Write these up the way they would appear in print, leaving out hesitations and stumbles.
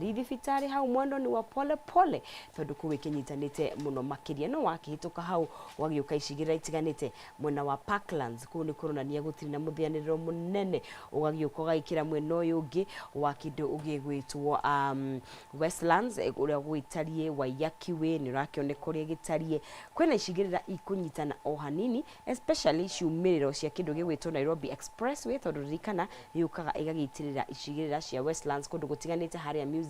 Ridhifitari hau mwendo ni wa pole pole tondu kuwikinyitanite muno makiria no wakihituka hau wagiuka icigira itiganite mwena wa Parklands kuu ni kuronania gutiri na muthianiriro munene ugagiuka gaikira mwena uyu ungi wa kindu ugigwitwo Westlands uria gwitarie Wayakiwe ni rakioneka uria gitarie kwena icigirira ikunyitana o hanini especially ciumiriro cia kindu gigwitwo Nairobi Expressway tondu ririkana yukaga igagitirira icigirira cia Westlands kundu gutiganite haria museum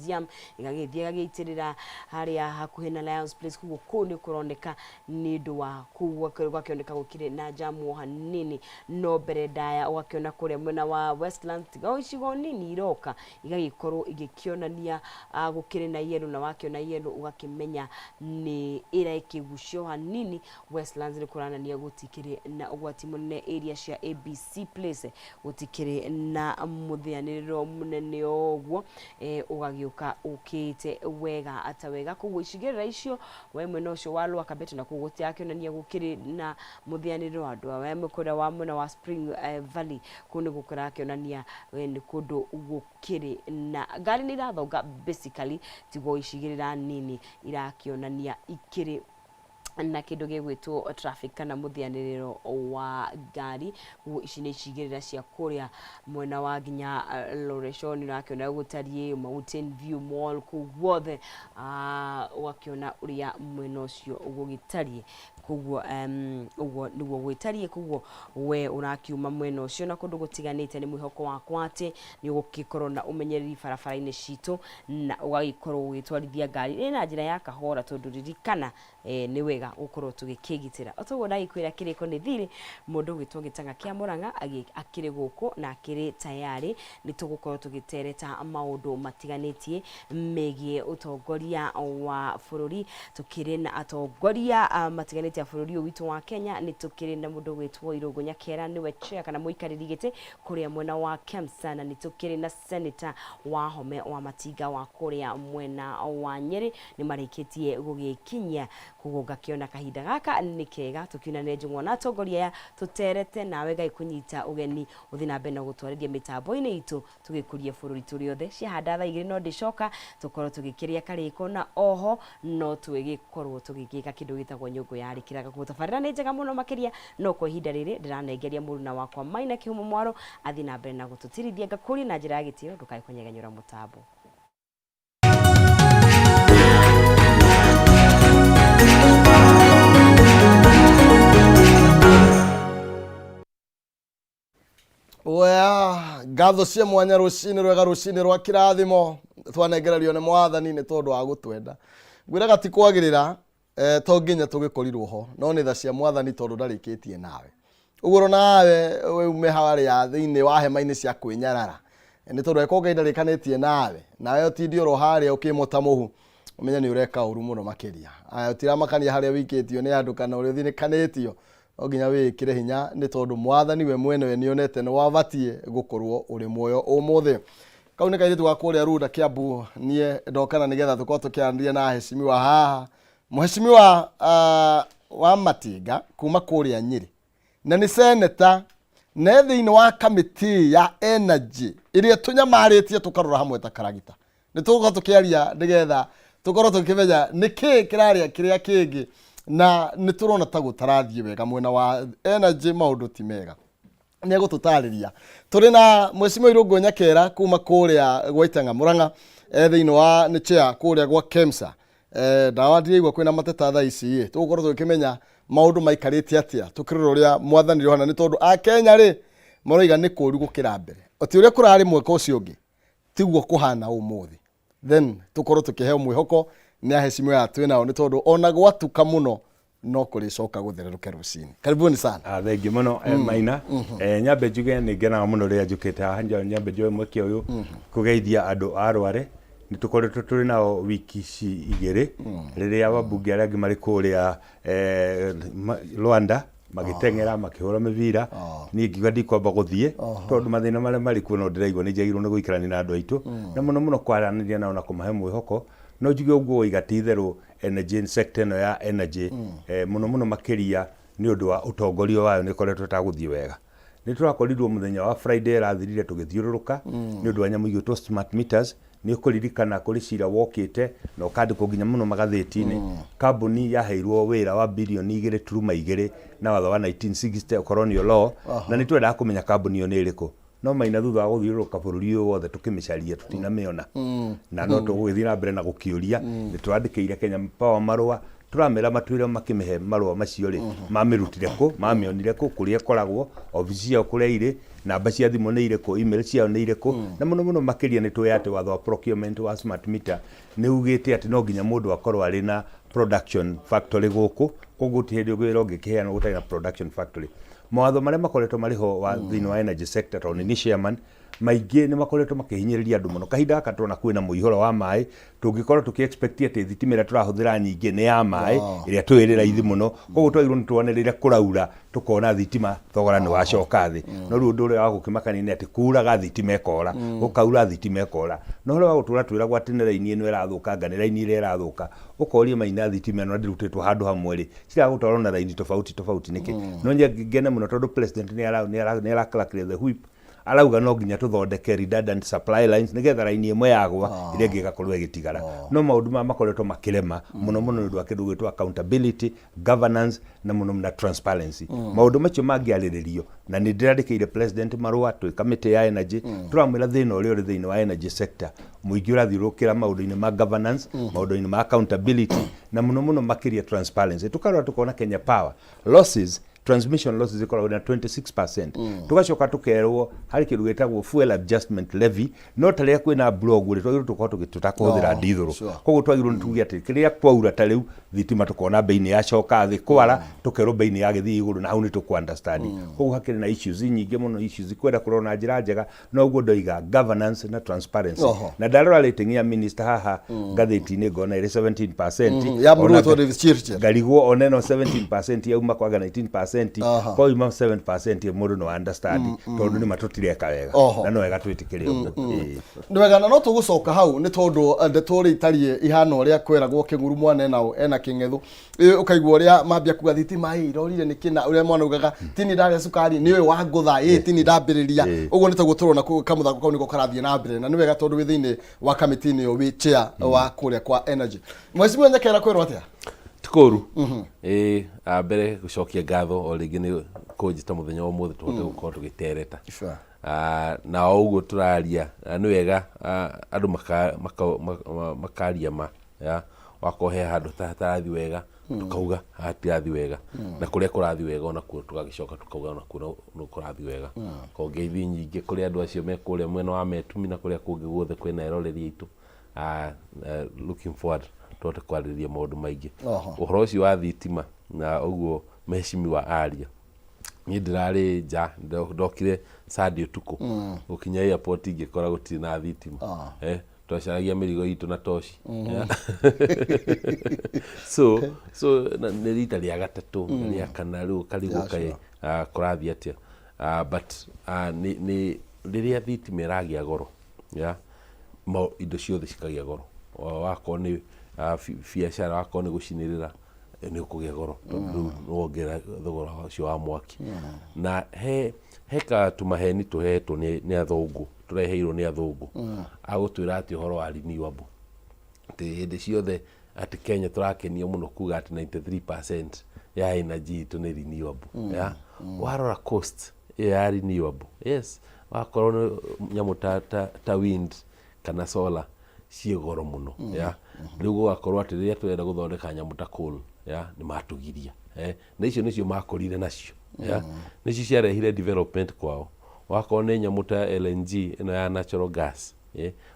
igagithia gagitirira haria hakuhe na Lions Place kugo kuni kuroneka nindu wa kuwa gwakioneka gukire na jamu hanini no beredaya wakiona kuria mwena wa Westlands tiga icigo nini iroka igagikorwo igikionania gukire na yellow na wakiona yellow ugakimenya ni ira ikigucio hanini Westlands ni kuranania gutikire na ugwati munene area cia ABC Place gutikire na muthianiriro munene ogwo ugagiuka ukite wega atawega kugo icigirira icio wemwe no cio walwa kabetu na kuguti akionania gukiri na muthianiriro andu wemwe kuria wa mwena wa Spring Valley kuni gukira akionania ni kundu gukiri na gari ni rathonga basically tigo icigirira nini irakionania ikiri na kindu gigwitwo traffic kana muthianiriro wa gari ici ni icigirira cia kuria mwena wa ginya Loreshoni rakiona gutarie Mountain View Mall kuwothe wakiona uria mwena ucio ugugitarie kuguo uguo niguo gwitarie kuguo we urakiuma mwena ucio na kundu gutiganite ni mwihoko wakwa ati ni ugikorwo na umenyereri barabara-ini citu na ugagikorwo ugitwarithia ngari na njira ya kahora tondu ririkana ni wega ukorwo tugikigitira otogo ndagikwira kiriko ni thiri mundu gwitwo gitanga kia Muranga akiri guku na akiri tayari ni tugukorwo tugitereta maundu matiganitie megie utongoria wa bururi tukiri na atongoria matiganitie bururi witu wa Kenya ni tukiri na mundu gwitwo Irungu Nyakera niwe chair kana muikariri gite kuria mwena wa Kemsa na ni tukiri na senator wa Home wa Matiga wa kuria mwena wa Nyeri ni marikitie gugikinya kugoga kiona kahinda gaka ni kega tukiuna neje mwana atongoria ya tuterete nawe gai kunyita ugeni uthina bena gutwarithia mitambo-ini itu tugikuria bururi turi othe cia handa tha igiri no ndicoka tukorwo tugikiria kariko na oho no tugikorwo tugikika kindu gitagwo nyungu ya arikiraga gutabarira ni njega muno makiria no kwa ihinda riri ndiranengeria muruna wakwa Maina Kihumo Mwaro athina bena gututirithia ngakuri na njira ya gitiro ndukai kunyegenyura mutambo. Gatho cia mwanya rucini rwega rucini rwa kirathimo twanegererio ne mwathani ni tondu wa gutwenda ngwiraga ti kwagirira to nginya tugikorirwo ho no ni tha cia mwathani tondu ndarikitie nawe uguro nawe ume haria thiini wa hema-ini cia kwinyarara ni tondu ekoga indarikanĩtie nawe otindi ro haria ukimota muhu umenya ni ureka uru muno makiria utiramakania haria wikitio ni andu kana uri thinikanĩtio oginya wikire hinya ni tondu mwathani we mwene ni onete no wabatie gukorwo uri muoyo umuthi kau ni kairitu gakuria Ruda Kiambu nie ndokana nigetha tukorwo tukiandia na heshimiwa haha muheshimiwa wa Matiga kuma kuria Nyeri na ni senator na thiini wa kamiti ya energy iria tunyamaritie tukarora hamwe ta karagita ni tugukorwo tukiaria nigetha tukorwo tukimenya niki kiraria kiria kingi na niturona ta gutarathie wega mwena wa energy maundu ti mega ni gututariria turi na Mheshimiwa Irungu Nyakera kuma kuria gwaitanga Muranga thiini wa ni chair kuria gwa Kemsa dawa ndirigwa kwina mateta tha ici tugukorwo tukimenya maundu maikarite atia tukirira uria mwathani Yohana ni tondu a Kenya ri maroiga ni kuri gukira mbere oti uria kurari mweka ucio ungi tiguo kuhana umuthi then tukorwo tukiheo mwihoko ni aheshimiwa twina ni tondu ona gwatuka muno no kuricoka guthereruke rucini karibuni sana thengi muno Maina nyambe njuge ni ngenaga muno ria njukite haha nyambe njuge mweke uyu kugeithia andu arware ni tukoretwo turi nao wiki ici igiri riria wabunge aria angi mari kuria Rwanda magitengera makihura mivira ni ngiuga ndikwamba guthie tondu mathina maria mari kuo no ndiraigua ni njagirwo ni guikarania na andu aitu na muno kwaranĩria nao na kumahe mwihoko no njuge uguo igatetheru energy sector no ya energy muno makiria ni undu wa utongoria wayo ni koretwo taguthie wega ni turakorirwo muthenya wa Friday rathirire tugithiururuka ni undu wa nyamu igitwo smart meters nĩ ũkũririkana kũrĩ cira wokĩte na ũkandĩkwo nginya mũno magathĩti-inĩ kambuni yaheirwo wĩra wa birioni 2.2 na watho wa 1960 colonial law na nĩ twendaga kũmenya kambuni ĩyo nĩ ĩrĩkũ no maina thutha wa gũthiũrũrũka bũrũri ũyũ wothe tũkĩmĩcaria tũtinamĩona na no tũgũgĩthiĩ na mbere na gũkĩũria nĩ tũrandĩkĩire Kenya Power marũa turamera matwire makĩmĩhe marũa macio rĩ mamĩrutire kũ mamĩonire kũ kũrĩa koragwo ofici yao kũrĩa irĩ namba cia thimũ nĩ irĩkũ email ciao nĩ irĩkũ na mũno makĩria nĩ tũĩ atĩ watho wa procurement wa smart meter nĩ ugĩte atĩ no nginya mũndũ akorwo arĩ na production factory gũkũ koguo ti hĩndĩ wĩra ũngĩkĩheana gũtarĩ na production factory mawatho marĩa makoretwo marĩ ho thĩinĩ wa energy sector tondũ nĩ chairman maingĩ nĩ makoretwo makĩhinyĩrĩria andũ mũno kahinda gaka tũrona kwĩna mũihũro wa maĩ tũngĩkorwo tũkĩexpect atĩ thitima ĩrĩa tũrahũthĩra nyingĩ nĩ ya maĩ ĩrĩa twĩrĩ raithi mũno koguo twagĩrĩirwo nĩ tuone rĩrĩa kũraura tũkona thitima thogora nĩ wacoka thĩ no rĩu ũndũ ũrĩa wa gũkĩmakania nĩ atĩ kuraga thitima ĩkora gũkaura thitima ĩkora no ũrĩa wa gũtũra twĩragwo atĩ nĩ raini ĩno ĩrathũkanga nĩ raini ĩrĩa ĩrathũka ũkoria maina thitima ĩno ndĩrutĩtwo handũ hamwe rĩ ciragũtwarwo na raini tofauti nĩkĩ no ngene mũno tondũ president nĩ arakrakire the whip arauga no nginya tuthondeke redundant supply lines nigetha raini ĩmwe yagwa ĩrĩa ĩngĩ ĩgakorwo ĩgĩtigara no maũndũ maya makoretwo makĩrema mũno nĩ ũndũ wa kĩndũ gwĩtwo accountability governance na mũno na transparency maũndũ macio mangĩarĩrĩrio na nĩ ndĩrandĩkĩire president marũa twĩ kamĩtĩ ya energy turamwĩra thĩna ũrĩa ũrĩ thĩinĩ wa energy sector mũingĩ ũrathiũrũkĩra maũndũ-inĩ ma governance maũndũ-inĩ ma accountability na mũno makĩria transparency tukarora tukona Kenya Power losses transmission losses ikoragwo na 26%. Tugacoka tukerwo hari kindu gitagwo fuel adjustment levy no taria kwina blog uri twagirwo tukorwo tutakuhuthira ndithuru koguo twagirwo ni tugi ati kiria kwaura ta riu thitima tukona bei-ini yacoka thi kwara tukerwo bei-ini yagithii iguru na hau ni tuku understand koguo hakiri na issues nyingi muno issues kwenda kurona njira njega no uguo ndoiga governance na transparency na ndarora rating ya minister haha ngatheti-ini ngona iri 17% ya Bruto Davis Chirchir garigwo oneno 17% yauma kwaga 19% kwa ima 7% mundu no understand tondu ni matutireka wega na no wega twitikirie ni wega na no tugucoka hau ni tondu ndeturi itarie ihana uria kweragwo kinguru mwana nao ena king'ethu ukaigwa uria mambia kuga thitima irorire ni kina uria mwana ugaga tini ndaria sukari ni we wa ngutha tini ndambiriria uguo ni taguo turona kamuthako kau niko karathie na mbere na ni wega tondu wi thiini wa kamiti-ini yo wi chair wa kuria kwa energy mwecimu nyakera kwerwo atia tukuru mbere gucokia ngatho o ringi ni kunjita muthenya wa muthi tuhote gukorwo tugitereta na uguo turaria ni wega andu makaria ya wakohe handu hatarathi wega tukauga hatirathi wega na kuria kurathi wega ona kuo tugagicoka tukauga ona kuo kurathi wega ko ngeithi nyingi kuria andu acio me kuria mwena wa metumi na kuria kungi guothe kwina eroreri itu looking forward tuote kwarĩrĩria maũndũ maingĩ ũhoro ũcio wa thitima na ũguo mheshimiwa aria niĩ ndĩrarĩ nja ndokire Sunday ũtukũ gũkinya airport ingĩkora gũtirĩ na thitima twacaragia mĩrigo itũ na toci so nĩ rita rĩa gatatũ rĩa kana rĩu karigwo kaĩ kũrathiĩ atĩa but nĩ rĩrĩa thitima ĩragĩa goro indo ciothe cikagĩa goro wakorwo nĩ biacara wako ni gucinirira ni ukugia goro tondu wongera thogora ucio wa mwaki na heka tumaheni tuhetwo ni athungu tureheirwo ni athungu agutwira ati uhoro wa renewable ati hindi ciothe ati Kenya turakenio muno kuga ati 93% ya energy itu ni renewable ya warora cost ya renewable yes wakorwo nyamu ta wind kana solar ciegoro muno ya riu gwakorwo ati riria twenda guthondeka nyamu ta coal ya ni matugiria na icio nicio makorire nacio ya nicio ciarehire development kwao wakorwo ni nyamu ta LNG ino ya natural gas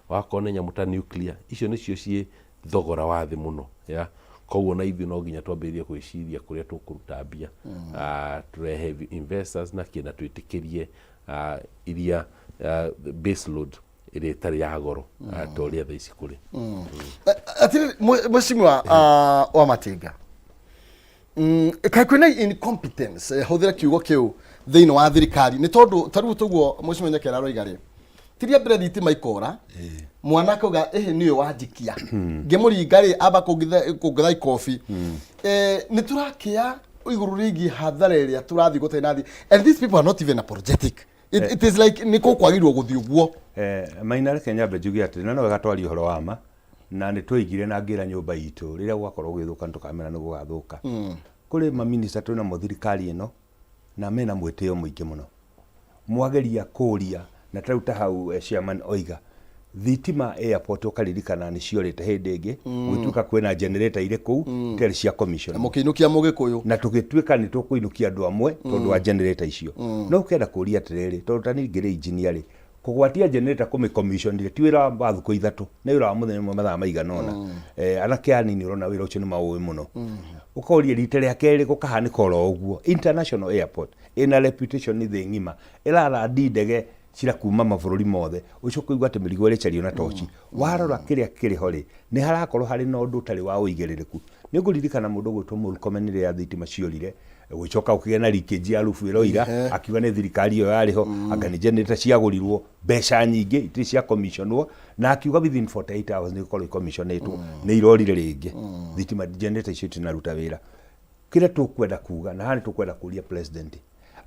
wakorwo ni nyamu ta nuclear icio nicio cie thogora wa thi muno ya koguo na ithu no nginya twambĩrĩrie gwĩciria kũrĩa tũkũruta mbia turehe investors na kĩna twĩtĩkĩrie iria base load ile tari ya goro toria tha ici kuri atiri mheshimiwa wa Matinga kai kwina incompetence huthira kiugo kiu thiini wa thirikari ni tondu taru tuguo mheshimiwa nyakera roigari tiria mbere thitima ikora mwana koga niyo wajikia ngemuringari aba kugitha ikofi ni turakia iguru rigi hathara iria turathi gutenathi and these people are not even apologetic it is like niko kwagirwo guthi uguo Maina Kenya bejugi ati na no gatwari horo wa ma na ni twaigire na ngira nyumba itu riria gwakorwo gwithuka tukamena ni gugathuka kuri ma minister twina muthirikari ino na mena mweteo muingi muno mwageria kuria na tauta hau chairman oiga thitima airport ukaririkana ni ciorite hindi ingi gwituka kwena generator ire kuu teri cia commission mukiinukia mugikuyu na tugituika ni tukuinukia andu amwe tondu wa generator icio no ukenda kuria atiriri tondu tani ngire engineer ri kugwatia generator kumi commission ri tiwira wa thuko ithatu na wira wa muthenya mathaa maigana ona anake anini urona wira ucio ni maui muno ukoria rite ria keri gukahanika oro uguo international airport ina reputation ni thi ngima irara ndege cira kuma mabũrũri mothe ucio kuigwa ati mirigo ire chario na tochi warora kiria kiri hori ni harakorwo hari na undu tari wa uigĩrĩrĩku ni nguririkana mundu gwitwo Murkomen ya thitima ciorire gwicoka ukigena leakage ya rufu iroira akiuga ni thirikari yo yariho agani generator ciagurirwo mbeca nyingi itiri cia commissionwo na akiuga within 48 hours ni gũkorwo commissionetwo ni irorire ringi thitima generator icio tinaruta wira kire tukwenda kuga na hani tukwenda kuria president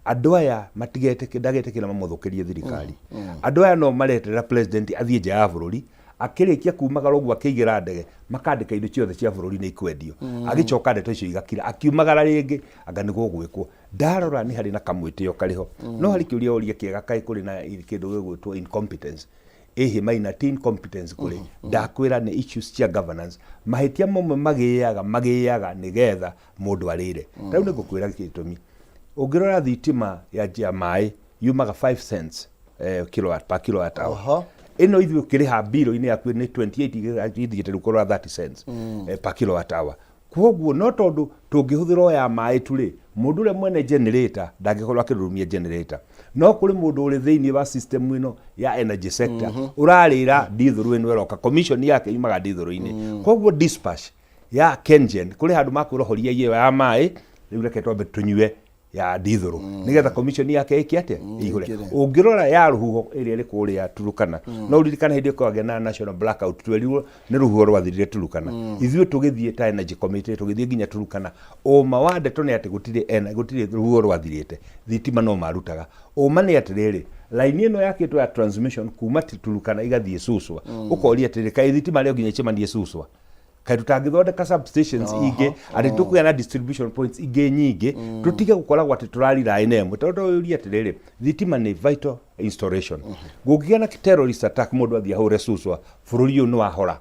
andu aya matigete kidagetekira mamuthukirie thirikari andu aya no mareterera president athie nja ya bururi akirikia kumagara uguo akigira ndege makandika indo ciothe cia bururi ni ikwendio agicoka ndeto icio igakira akiumagara ringi anga ni gugwikwo ndarora ni hari na kamwitio kariho no hari kiuria uria kiega kai kuri na kindu gigwitwo incompetence ehe maina teen competence kuri ndakwira ni issues cia governance mahitia momwe magiaga nigetha mundu arire riu ni ngukwira gitumi ungirora thitima ya mai yumaga 5 cents kilowatt per kilowatt hour ino ithu ukiriha bill ini yaku ni 28 ithigite rukorwa 30 cents per kilowatt hour kwoguo no tondu tungihuthira ya mai turi mundu ule mwene generator ndangikorwa akirurumia generator no kuri mundu uri thiini wa system ino ya energy sector urarira dithuru ino eroka commission yake yumaga dithuru-ini kwoguo dispatch ya Kengen kuri handu makurohoria yewe ya mai riu reke twambe tunyue ya dithuru nigetha commission yake ikiate igure ungirora ya ruhuho iri iri kuria Turukana no uririkana hindi ko agena national blackout twerirwo ni ruhuho rwathirire Turukana ithuĩ tugithie ta energy committee tugithie nginya Turukana o mawande to ni ati gutire ruhuho rwathirite thitima no marutaga o mane atiriri line ino yakitwo ya transmission kuma Turukana igathie Suswa ukoria atiri kai thitima leo nginya chemandie Suswa kai tutangithondeka substations ingi ati tukuya na distribution points ingi nyingi tutige gukoragwo ati turarira ine mwe tondu uria atiriri thitima ni vital installation gugiya na terrorist attack mundu athia hore Suswa bururi uyu ni wahora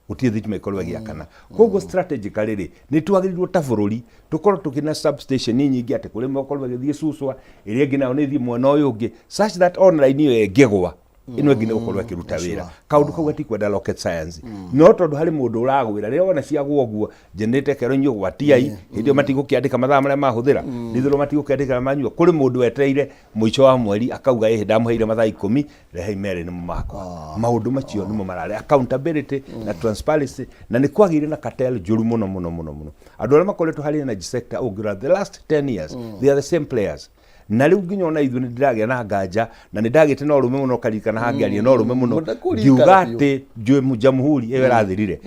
utie thitima ikorwo giakana koguo strategically ri ni twagirirwo ta bururi tukorwo tukina substation nyingi ati kuri mokorwo githie Suswa iria ngina ni thie mwena uyu ungi such that online iyo engegwa ino ngine gukorwo akiruta wira kaundu kau gatikwenda rocket science no tondu hari mundu uragwira riria wona ciagwo guo generator kero nyu gwatiai hindio matigukiandika mathaa maria mahuthira nithiro matigukiandika manyua kuri mundu wetereire muico wa mweri akauga ndamuheire mathaa 10 rehe mere ni mumako maundu macio nimo marare accountability na transparency na ni kwagire na cartel juru muno andu aria makoretwo hari energy sector ugira the last 10 years they are the same players na riu nginya ona ithu ni ndiragia na nganja na ni ndagite no rume muno karikana hangiaria no rume muno giugate jamhuri ewe rathirire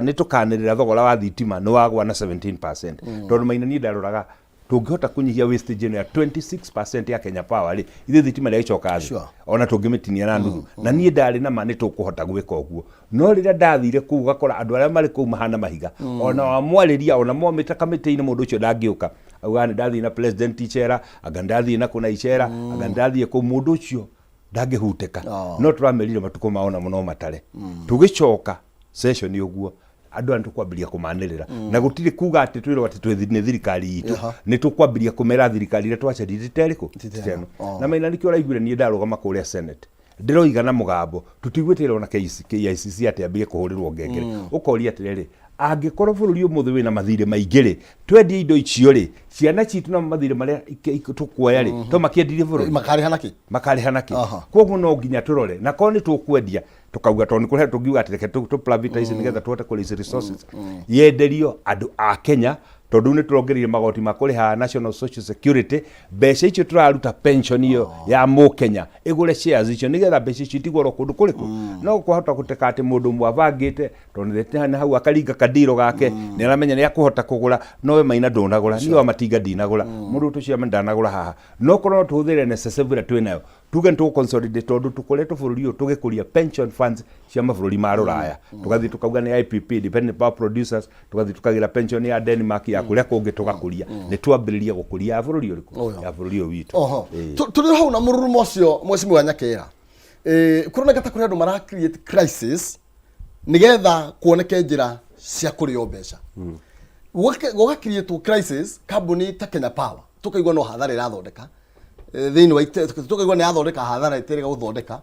ni tukanirira thogora wa thitima no wagwa na 17% tondu maina ni ndaroraga tungihota kunyihia wastage ya 26% ya Kenya Power ri ithe thitima ria icoka thi ona tungimitinia na nuthu na nie ndari na mani tukuhota gwika uguo no riria ndathire ku gakora andu aria mari ku mahana mahiga ona wamwariria ona momita kamiti-ini mundu ucio ndangiuka agani ndathi na president ichera agandathi na kuna ichera agandathi ku mundu ucio ndangihuteka no turamerire matuko maona muno matare tugicoka session uguo andu antu kwambiria kumanirira na gutiri kuga ati twirwo ati twithine thirikari itu ni tukwambiria kumera thirikari ire twacari teriko titeno na maina nikio raiguire ni ndarugama kuria senate ndiroiga na mugambo tutigwitira ona KICC ati ambie kuhurirwo ngengere ukoria atiriri angikorwo bururi umuthe wina mathire maingire twendie indo icio ri ciana citu na mathire maria tukwoya ri to makiendirie bururi makari hanaki koguo no nginya turore na ko ni tukwendia tukauga to ni kuhe tungiuga ati reke tu privatize nigetha tuhote kuri resources yenderio andu a Kenya tondu ni turongereire magoti makuriha National Social Security mbeca icio turaruta pension iyo ya Mukenya igure shares icio nigetha mbeca icio itigorwo kundu kuriku no kuhota guteka ati mundu mwabangite tondu na hau akaringa kadiro gake ni aramenya ni akuhota kugura no we Maina ndunagura ni wa Matinga ndinagura mundu tucio ndanagura haha no korwo tuhuthire necessary twinayo tuge ntu consolidate tondu tukoretwo bururi uyu tugikuria pension funds cia mabururi ma ruraya tugathi tukauga ni IPP dependent power producers tugathi tukagira pension ya Denmark ya kuria kungi tugakuria ni twambiriria gukuria bururi uriku ya bururi uyu witu turi hau na mururumo ucio mwecimu wa Nyakera kurona gata kuri andu mara create crisis nigetha kuoneke njira cia kurio mbeca goga create crisis kambuni ta Kenya Power tukaigwa no hathara irathondeka thiini wa tukaigwa ni athondeka hathara itere guthondeka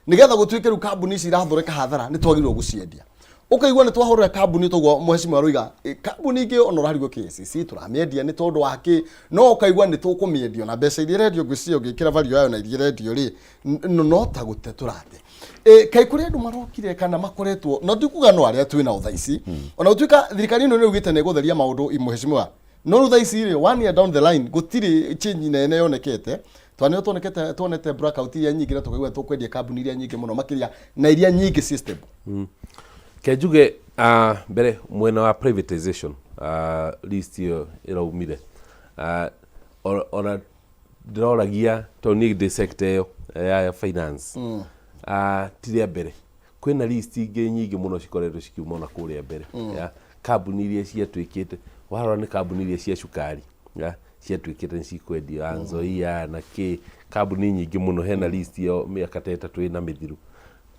nigetha gutuike ru kambuni ici irathondeka hathara ni twagirwo guciendia ukaigwa ni twahurira kambuni tugwa mwecimu aroiga kambuni ingi ono rarigwo KCC turamiendia ni tondu waki no ukaigwa ni tukumiendio na mbeca iria rendio ngwicio ngikira value yayo na iria rendio ri no ta gute turate kai kuri andu marokire kana makoretwo no ndikuga no aria twina uthaici ona utuika thirikari ino ni ugite ne gutheria maundu mwecimu no uthaici ri 1 year down the line gutiri change nene yonekete twane tuonete blackout iria nyingi na tukaigwa tukwendia kambuni iria nyingi muno makiria na iria nyingi system Kejuge mbere mwena wa privatization list yo iraumire ona ndiroragia toni de sector yo ya finance tiria mbere kwina list ingi nyingi muno cikoretwo cikiuma na kuria mbere ya kambuni iria ciatwikite warora ni kambuni iria cia cukari ya ciatwikite nicikwendia Nzoia na ki kambuni nyingi muno hena list yo miaka 3 ina mithiru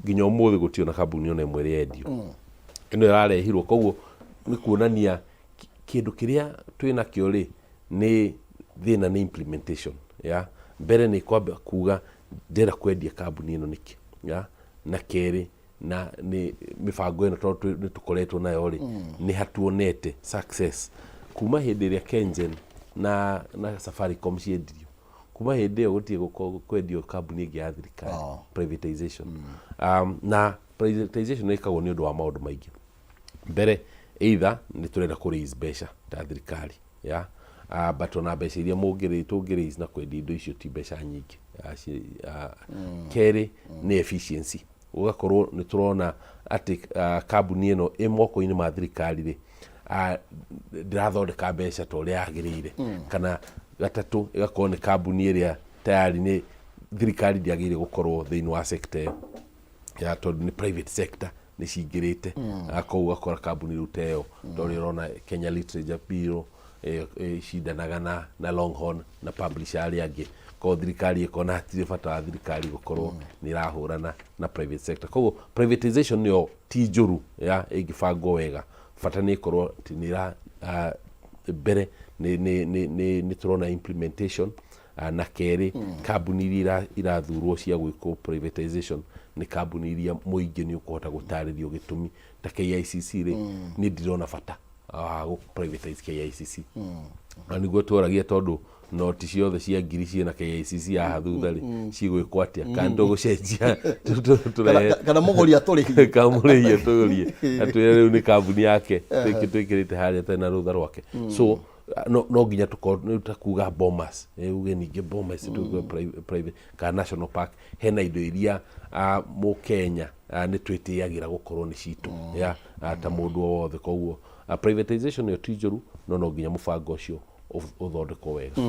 nginya umuthi gutiona kambuni ona imwe yendio ino yarehirwo koguo ni kuonania kindu kiria twina kio ri ni thina ni implementation ya mbere ni kwamba kuga ndera kwendia kambuni ino niki ya na keri na ni mifango ino tondu ni tukoretwo nayo ri ni hatuonete success kuma hindi ria Kengen na Safaricom ciendio kuma hindi yo gutie kwendio kambuni ingi ya thirikari privatization na privatization ikagwo ni undu wa maundu maingi mbere either ni turenda ku raise mbeca ta thirikari ya but ona mbeca iria tungiraise na kwendia indo icio ti mbeca nyingi keri ni efficiency ugakorwo ni turona ati kambuni ino imoko-ini ma thirikari ri ndirathondeka mbeca ta uria yagirire kana gatatu igakorwo ni kambuni iria tayari ni thirikari ndiagire gukorwo thiini wa sector ya tondu ni private sector ni cingirite akou gakora kambuni ruteo tondu urona Kenya Literature Bureau cindanaga na Longhorn na publisher aria angi ko thirikari ikona hatire bata wa thirikari gukorwo ni rahurana na private sector koguo privatization niyo ti njuru ya igibangwo wega bata ni ikorwo ni ra mbere ni turona implementation na keri kambuni iria irathurwo cia gwiko privatization ni kambuni iria muingi ni ukuhota gutaririo gitumi ta KICC ri ni ndirona bata go privatize KICC na niguo turagia tondu noti ciothe cia ngiri ciena KICC ya thutha ri cigwikwo atia kandu gucenjia kana muguri aturi kamuri aturi atwire riu ni kambuni yake twikirite haria tena rutha rwake so no nginya tukuga bombers uge ninge bombers tuge private ka national park hena indo iria mu Kenya ni twitiagira gukorwo ni citu ya ta mundu wothe koguo privatization yo tijuru no nginya mubango ucio uthondekwo wega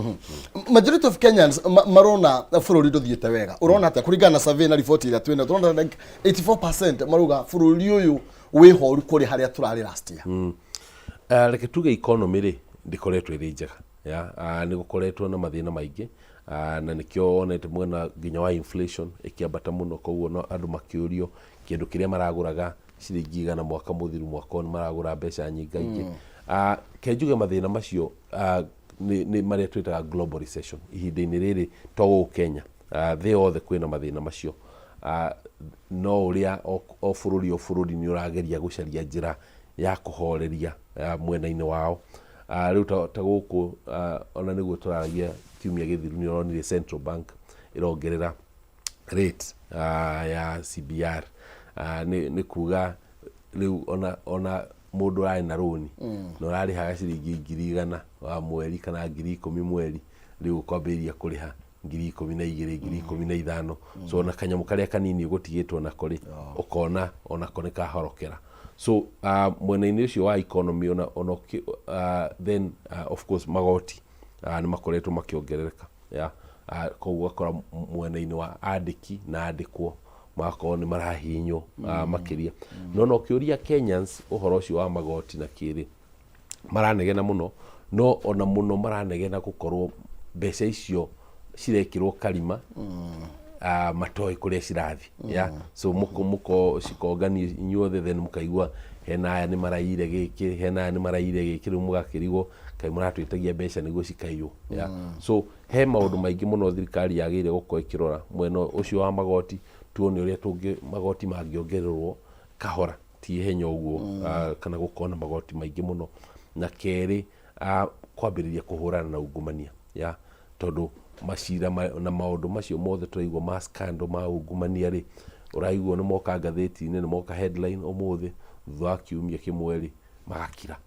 majority of Kenyans marona bururi nduthiete wega urona ata kuringana na survey na report ira twina turona like 84% maruga bururi uyu wihoru kuri haria turari last year reke tuge economy ri ndikoretwo iri njega ya ni gukoretwo na mathina maingi na nikio onete mwena nginya wa inflation ikiambata muno koguo no andu makiurio kindu kiria maraguraga ciringi igana mwaka muthiru mwaka ni maragura mbeca nyinga ingi kenjuge mathina macio ni maria twitaga global recession ihinda-ini riri to Kenya thi othe kwina mathina macio no uria o bururi ni urageria gucaria njira ya kuhoreria mwena-ini wao riu ta guku ona niguo turagia kiumia githiru ni oronire Central Bank irongerera rate ya CBR ni kuga riu ona mundu ari na roni no rari haga ciringi 100,000 wa mweri kana 10,000 mweri riu kwambiria kuriha 12,000 15,000 so na kanyamu karia kanini gutigitwo na kuri ukona ona kone kahorokera so mwena-ini ucio wa economy ona then of course magoti ni makoretwo makiongerereka koguo akora mwena-ini wa andiki na andikwo magakorwo ni marahinywo makiria no kiuria Kenyans uhoro ucio wa magoti na kiri maranegena muno no ona muno maranegena gukorwo mbeca icio cirekirwo karima matoi kuria cirathi so muko cikongani inyuothe then mukaigua hena aya ni maraire giki hena aya ni maraire giki riu mugakirigwo kai muratwitagia mbeca niguo cikaiywo so he maundu maingi muno thirikari yagire gukorwo ikirora mwena ucio wa magoti tuone uria tungi magoti mangiongererwo kahora ti henya uguo kana gukona magoti maingi muno na keri kwambiriria kuhurana na ungumania tondu macira na maundu macio mothe turaigua ma scandal ma ungumania ri uraigua ni moka ngatheti-ini ni moka headline umuthi thutha wa kiumia kimwe magakira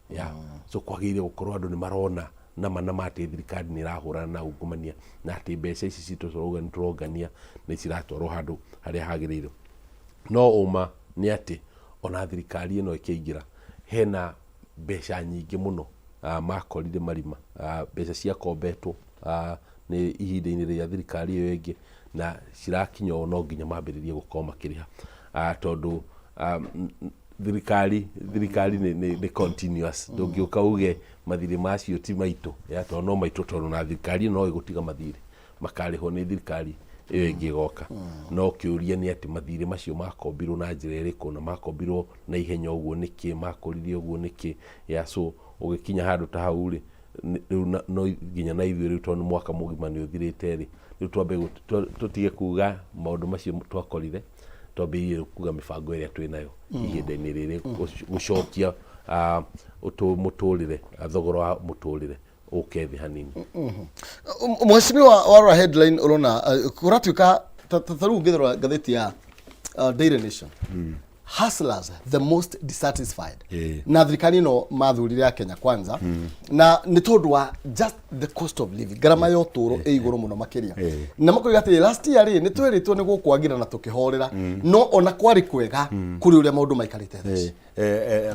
so kwagire gukorwo andu ni marona na mate thirikari ni rahurana na ungumania na ati mbeca ici citu turongania ni ciratwarwo handu haria hagiriire no uma ni ati ona thirikari ino ikiingira hena mbeca nyingi muno makorire marima mbeca cia kombetwo ni ihinda-ini ria thirikari iyo ingi na cirakinya no nginya mambiririe gukorwo makiriha tondu thirikari ni continuous ndungiuka uge mathiri macio ti maitu tondu no maitu tondu na thirikari no igutiga mathiri makarihwo ni thirikari iyo ingi goka no kiuria ni ati mathiri macio makombirwo na njira iriku na makombirwo na ihenya uguo niki makuririe uguo niki so ugikinya handu ta hau ri no nginya na ithuĩ rĩu tondu mwaka mugima nĩ ũthirĩte rĩ rĩu twambe tutige kuga maũndũ macio twakorire twambĩrĩrie kuga mĩbango ĩrĩa twĩnayo ihinda-inĩ rĩrĩ gũcokia mũtũrĩre thogora wa mũtũrĩre ũke thĩ hanini. Mheshimiwa warora headline urona kuratuĩka ta rĩu ngĩthora ngathĩti ya Daily Nation hustlers the most dissatisfied na thirikari no mathurire ya Kenya kwanza na ni tondu wa just the cost of living garama ya uturo iguru muno makiria na makoiga ati last year ri ni tweritwo ni gukwagira na tukihorera no ona kwari kwega kuri uria maundu maikarite theci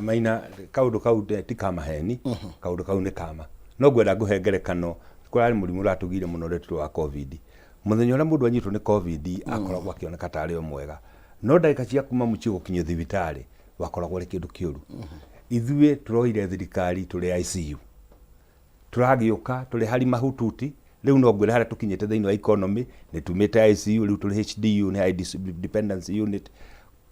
maina kaundu kau ti kama heni kaundu kau ni kama no gwenda nguhengerekano kwari murimu ratugire muno retu wa covid muthenya uria mundu anyitwo ni covid akoragwo akioneka tari o mwega no ndagika cia kuma muci gukinya thibitari wakoragwo ri kindu kiuru ithuĩ turoire thirikari turi ICU turagiuka turi hari mahututi riu no ngwira haria tukinyite thiini wa economy ni tumite ICU riu turi HDU ni high dependency unit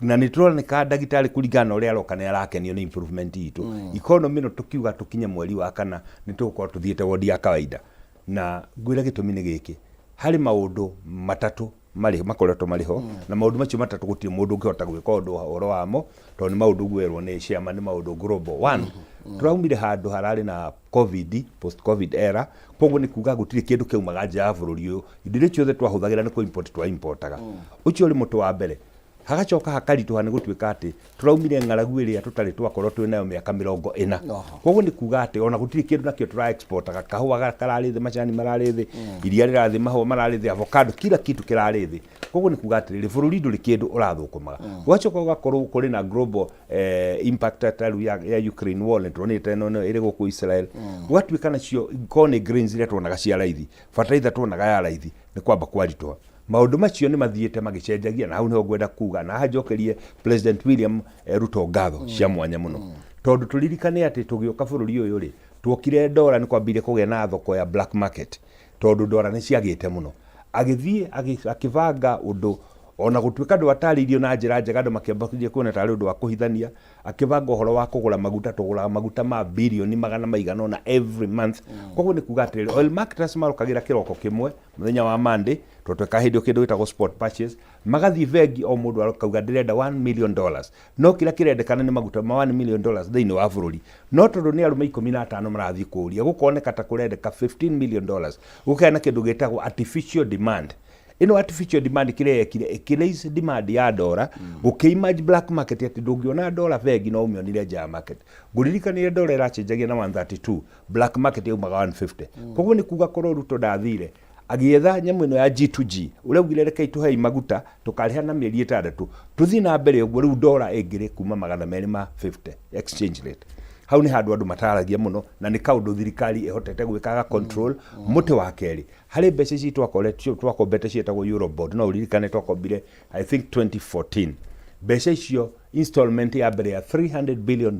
na ni turoneka ndagitari kuringana uria aroka ni arakenio ni improvement itu economy no tukiuga tukinye mweri wa kana ni tugukorwo tuthiete wodi ya kawaida na ngwira gitumi ni giki hari maundu matatu makoretwo mariho na maundu macio matatu gutie mundu ngihota gwika undu horo wamo tondu ni maundu gwerwo ni ciama ni maundu global one turaumire handu harari na covid post covid era koguo ni kuga gutire kindu kiumaga nja ya bururi uyu indire ciothe twahuthagira ni ku import twa importaga ucio uri mutu wa mbere hagacoka hakarituha ni gutuika ati turaumire ng'aragu iria tutari twakorwo twinayo miaka 40 koguo ni kuga ati ona gutire kindu nakio tura exportaga kahua karari thi macani marari thi iria rirathi mahua marari thi avocado kila kitu kirari thi koguo ni kuga ati bururi nduri kindu urathukumaga gwacoka ugakorwo kuri na global impact taru ya Ukraine war nitronite no iri guku Israel gwatuika nacio ikone grains iria tuonaga cia raithi fertilizer tuonaga ya raithi ni kwamba kwarituha maundu macio ni mathiete magicenjagia na hau niho ngwenda kuga na hajokerie President William Ruto ngatho cia mwanya muno tondu turirikane ati tugioka bururi uyu ri twokire dollar ni kwambire kugia na thoko ya black market tondu dollar ni ciagite muno agithie akivanga undu ona gutuika ndu ataririo na njira njega ndu makiambakirie kuona tari undu wa kuhithania akivanga uhoro wa kugura maguta tugura maguta ma bilioni magana maigana na every month koguo ni kuga atiri oil marketers marukagira kiroko kimwe muthenya wa Monday twatweka hindio kindu gitagwo spot purchase magathi vengi o mundu arokauga ndirenda $1 million no kila kirendekana ni maguta ma $1 million thiini wa bururi no tondu ni arume 15 marathi kuria gukoneka ta kurendeka $15 million gukena kindu gitagwo artificial demand ino artificial demand kire demand ya dollar gukimage black market ati ndungiona dollar bengi no umionire ja market nguririkanire dollar iracenjagia na 132 black market yumaga 150 koguo ni kuga korwo Ruto ndathire agietha nyamu ino ya G2G uregire reke ituhe maguta tukariha na mieri 6 tuthi na mbere uguo riu dollar ingire kuma 250 exchange rate hau ni handu andu mataragia muno na ni kaundu thirikari ihotete gwikaga control muti wa keri hari mbeca ici twakombete cietagwo Eurobond no uririkane twakombire I think 2014 mbeca icio installment ya mbere ya $300 billion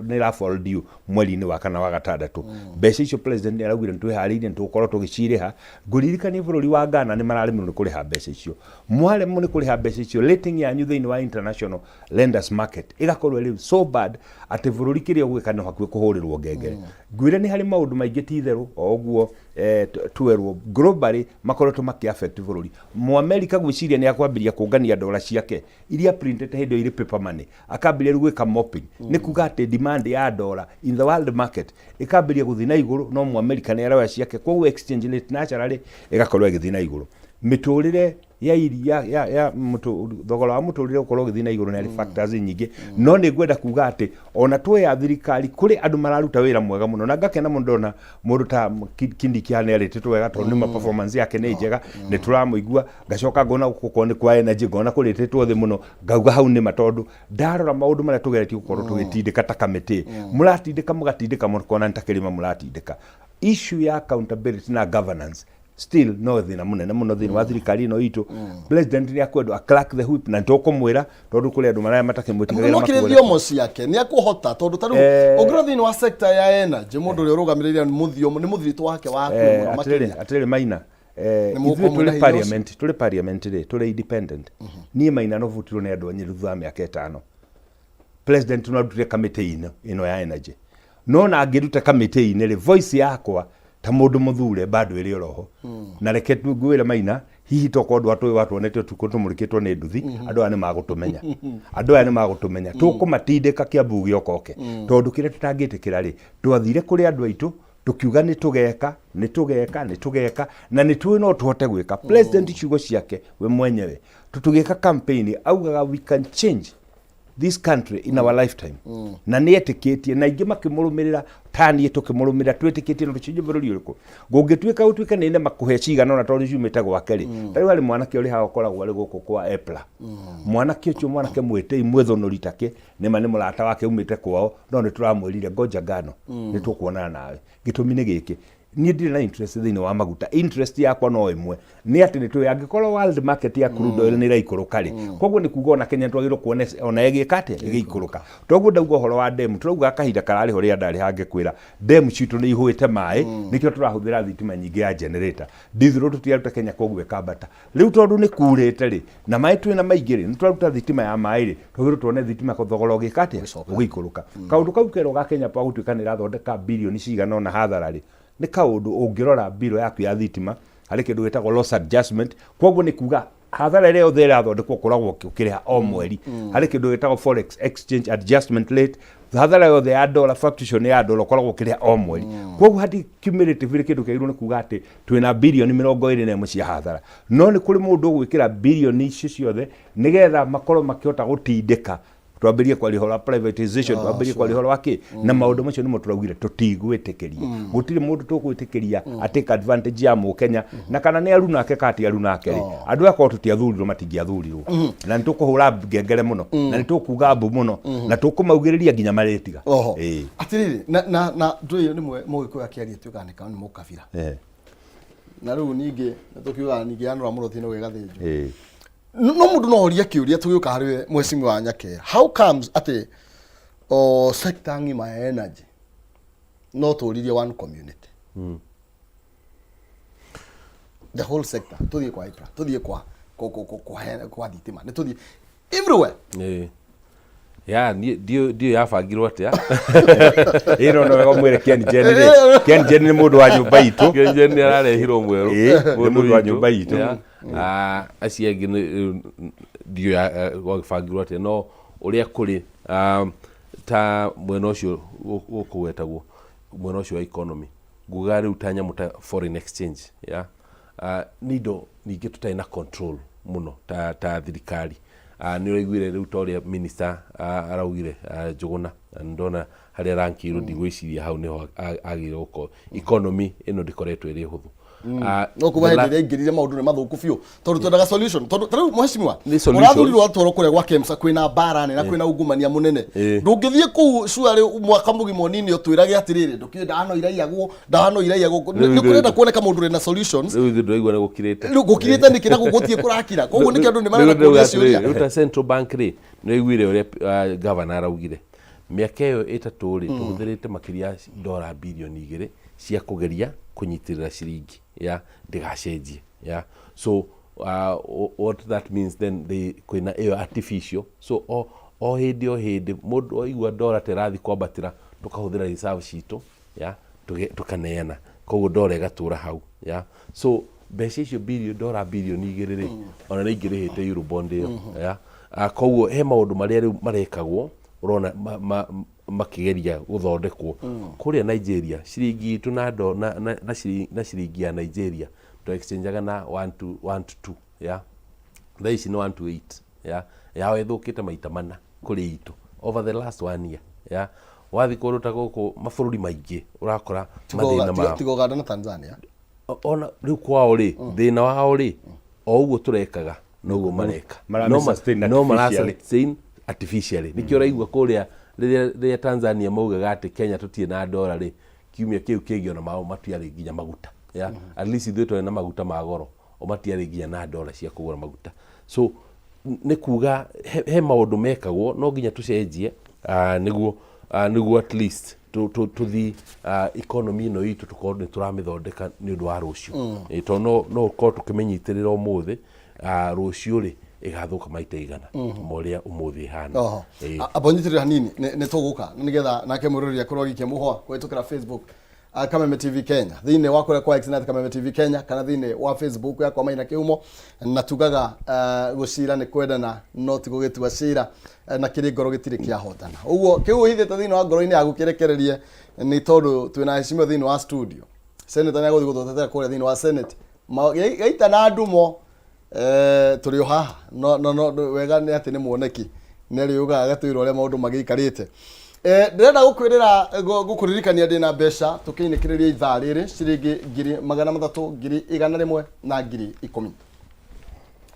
nira fall due mweri-ini wa kana wa gatandatu mbeca icio president araugire ntwihariirie ntukorwo tugiciriha nguririkanie bururi wa Ghana ni mararemwo ni kuriha mbeca icio mwaremwo ni kuriha mbeca icio rating yanyu thiini wa international lenders market igakorwo iri so bad ati bururi kiria gwikana hakuhi kuhurirwo ngengere ngwire ni hari maundu maingi titheru oguo twerwo globally makoretwo maki affect bururi mu America gwiciria ni akwambiria kungania dola ciake iria printed hindo iri paper money akambiria gwika mopping ni kuga ati demand ya dollar in the world market ikambiria guthi na iguru no mu America ni arawa ciake koguo exchange rate naturally igakorwo igithi na iguru miturire ya iria ya thogora wa muturire ukorwo githi na iguru na factors nyingi no ni gwenda kuga ati ona twe ya thirikari kuri andu mararuta wira mwega muno na ngakena muno ndona mundu ta Kindiki hane arititwo wega tondu ma performance yake ni njega ni turamuigua ngacoka ngona guko ni kwa energy ngona kurititwo thi muno ngauga hau ni matondu ndarora maundu maria tugeretie gukorwo tugitindika ta kamiti muratindika mugatindika mukona ntakirima muratindika issue ya accountability na governance still no thina munene muno thini wa thirikari no itu president ni akwendo a crack the whip na ntokumwira tondu kuri andu maraya matakimwitigagira makwira no kire mosi yake ni akuhota tondu taru ogro thini wa sector ya energy mundu ri urugamiririra ni muthito wake wa kwimura makiri atiriri maina tuli parliament ri tuli independent ni maina no vutirwo ni andu anyiru thutha miaka 5 president no arutire committee ino ya energy no na angiruta committee ine ri voice yakwa ta mundu muthure bado iri roho na reke ngwira maina hihi tokondu atu watuonete tukutumurikitwo ni nduthi andu ane magutumenya tukumatindika kiambu giokoke tondu kire tutangitikira ri twathire kuri andu aitu tukiuga ni tugeka na ni tuwe no tuhote gwika president ciugo ciake we mwenyewe tutugika campaign augaga we can change this country in our lifetime na ni etikitie na ingi makimurumirira tani tukimurumira twetikitie no rucinje bururi uriku gungituika utwika nene makuhe cigana na tondu ciumite gwake ri tari wali mwanake uri ha ukoragwo ari guku kwa Epla mwanake ucio mwanake mwete imwethonori take ni mane murata wake umite kwao no ni turamwirire ngoja ngano ni tukuonana nawe gitumi ni giki ni ndire na interest thini wa maguta interest yakwa no imwe ni ati ni tu angikorwo world market ya crude oil ni raikuruka ri koguo ni kuga ona Kenya twagirwo kuone ona egikate igikuruka toguo ndauga horo wa demu turauga kahinda karari hori andari hange kwira demu citu ni ihuite mai nikio turahuthira thitima nyingi ya generator dithiro tutiaruta Kenya koguo ekambata riu tondu ni kurite ri na mai twina maingi ri turaruta thitima ya mai ri twagirwo tuone thitima kuthogora gikate ugikuruka kaundu kau kero ga Kenya pa gutwikana irathondeka bilioni cigana ona hathara ri ni kaundu ungirora biro yaku ya thitima hari kindu gitagwo loss adjustment koguo ni kuga hathara ire othe irathondekwo kuragwo ukiriha o mweri hari kindu gitagwo forex exchange adjustment rate hathara yothe ya dollar fluctuation ya dollar kuragwo ukiriha o mweri koguo hati cumulative kindu kiairu ni kuga ati twina bilioni 21 cia hathara no ni kuri mundu gwikira bilioni icio ciothe nigetha makorwo makihota gutindika twambirie kwa lihoro privatization twambirie kwa lihoro wake na maundu macio nimo turaugire tutigwitikiria gutiri mundu tukwiitikiria ateka advantage ya mu Kenya na kana ni aruna ake kati aruna ake ri andu akwa tutiathurirwo matingiathurirwo na nitukuhura ngengere muno na nitukuga mbu muno na tukumaugiriria nginya maretiga atiriri na nduyo nimwe mugikuya kiaria tukanika ni mukabira na riu ningi tukiuga ningi anura muno thino wegathinjo no mundu no oria kiuria tugiuka hari mwesimu wa Nyakera how comes ati sector ngima ya energy no turirie one community the whole sector tuthie kwa ipra tuthie kwa thitima ni tuthie everywhere ya dio yabangirwo atia iro no wega mwire Ken Jen ni mundu wa nyumba itu Ken Jen ararehirwo mweru mundu wa nyumba itu acia ngi dio yabangirwo atia no uria kuri ta mwena ucio ukuwetagwo mwena ucio wa economy nguga riu tanya muta foreign exchange ya nido ningĩ tũtarĩ na control mũno ta thirikari. Nĩ ũraiguire rĩu ta ũrĩa minister araugire Njũgũna, ndona harĩa rankirwo ndigwĩciria hau nĩho agĩrĩirwo gũkorwo. Economy ĩno ndĩkoretwo ĩrĩ hũthũ. No kuba hĩndĩ ĩrĩa ingĩrire maũndũ nĩ mathũku biũ tondũ twendaga solution. Tondũ mheshimiwa ũrathurirwo atwarwo kũrĩa gwa KEMSA kwĩna mbara nene na kwĩna ungumania mũnene. Ndũngĩthiĩ kũu cuarĩ mwaka mũgima mũnini ũtwĩrage atĩrĩrĩ ndũkĩũĩ ndahano iraiyagwo nĩ kũrenda kuoneka mũndũ ũrĩ na solutions. Rĩu ndĩraigua nĩ gũkirĩte. Rĩu gũkirĩte nĩkĩ na gũgũthiĩ kũrakira. Koguo nĩkĩ andũ nĩ marenda kũũria ciũria. Rĩu ta Central Bank rĩ nĩ ũiguire ũrĩa governor araugire mĩaka ĩyo ĩtatũ rĩ tũhũthĩrĩte makĩria $2 bilioni cia kũgeria kũnyitĩrĩra ciringi ndĩgacenjie. So what that means then kwĩna ĩyo artificial. So o hĩndĩ mũndũ oigua dollar terathi kwambatĩra tũkahũthĩra reserve citũ tũkaneana, koguo dollar ĩgatũra hau. So mbeca icio $2 bilioni rĩ ona nĩ ingĩrĩhĩte Eurobond ĩyo. Koguo he maũndũ marĩa rĩu marekagwo ũrona makĩgeria gũthondekwo kũrĩa Nigeria. Ciringi itu na ciringi ya Nigeria to exchangeaga na 1 to 2. Thaa ici nĩ 1 to 8. Yao ĩthũkĩte maita mana kũrĩ itu over the last 1 year. Wathi kũndũ ta gũkũ mabũrũri maingĩ ũrakora mathĩna mao tiga Uganda na Tanzania. Ona rĩu kwao rĩ thĩna wao rĩ o ũguo tũrekaga noguo mareka no mara sustain artificially. Nĩkĩo ũraigua kũrĩa rĩrĩa Tanzania maugaga atĩ Kenya tũtirĩ na dollar rĩ kiumia kĩu kĩngĩ ona mao matiarĩ nginya maguta. At least ithuĩ tũrĩ na maguta ma goro o matiarĩ nginya na dollar cia kũgũra maguta. So nĩ kuga he maũndũ mekagwo no nginya tũcenjie nĩguo at least tũthi economy ĩno itũ tũkorwo nĩ tũramĩthondeka nĩ ũndũ wa rũciũ. Tondũ no ũkorwo tũkĩmenyitĩrĩra ũmũthĩ rũciũ rĩ ĩgathũka maita igana ũrĩa ũmũthĩ ihana. Abonyitirira hanini nĩ tũgũka nĩgetha nake mũrũri akorwo agĩkia mũhwa kũhĩtũkĩra Facebook Kameme TV Kenya thĩinĩ wa kũrĩa kwa X Kameme TV Kenya kana thĩinĩ wa Facebook yakwa Maina Kĩhumo, na tugaga gũcira nĩ kwendana no ti gũgĩtua cira na kĩrĩ ngoro gĩtirĩ kĩahotana. Ũguo kĩũhithĩte thĩinĩ wa ngoro-inĩ ya gũkĩrekererie nĩ tondũ twĩna heshima thĩinĩ wa studio. Senator nĩ agũthiĩ gũtũtetera kũrĩa thĩinĩ wa Senate gaita na ndumo tũrĩ o haha no wega nĩ atĩ nĩ muoneki nĩ rĩugaga gatwĩra ũrĩa maũndũ magĩikarĩte. Ndĩrenda gũkũririkania ndĩna mbeca tũkĩinĩkĩrĩria ithaa rĩrĩ ciringi 300,100 na 10,000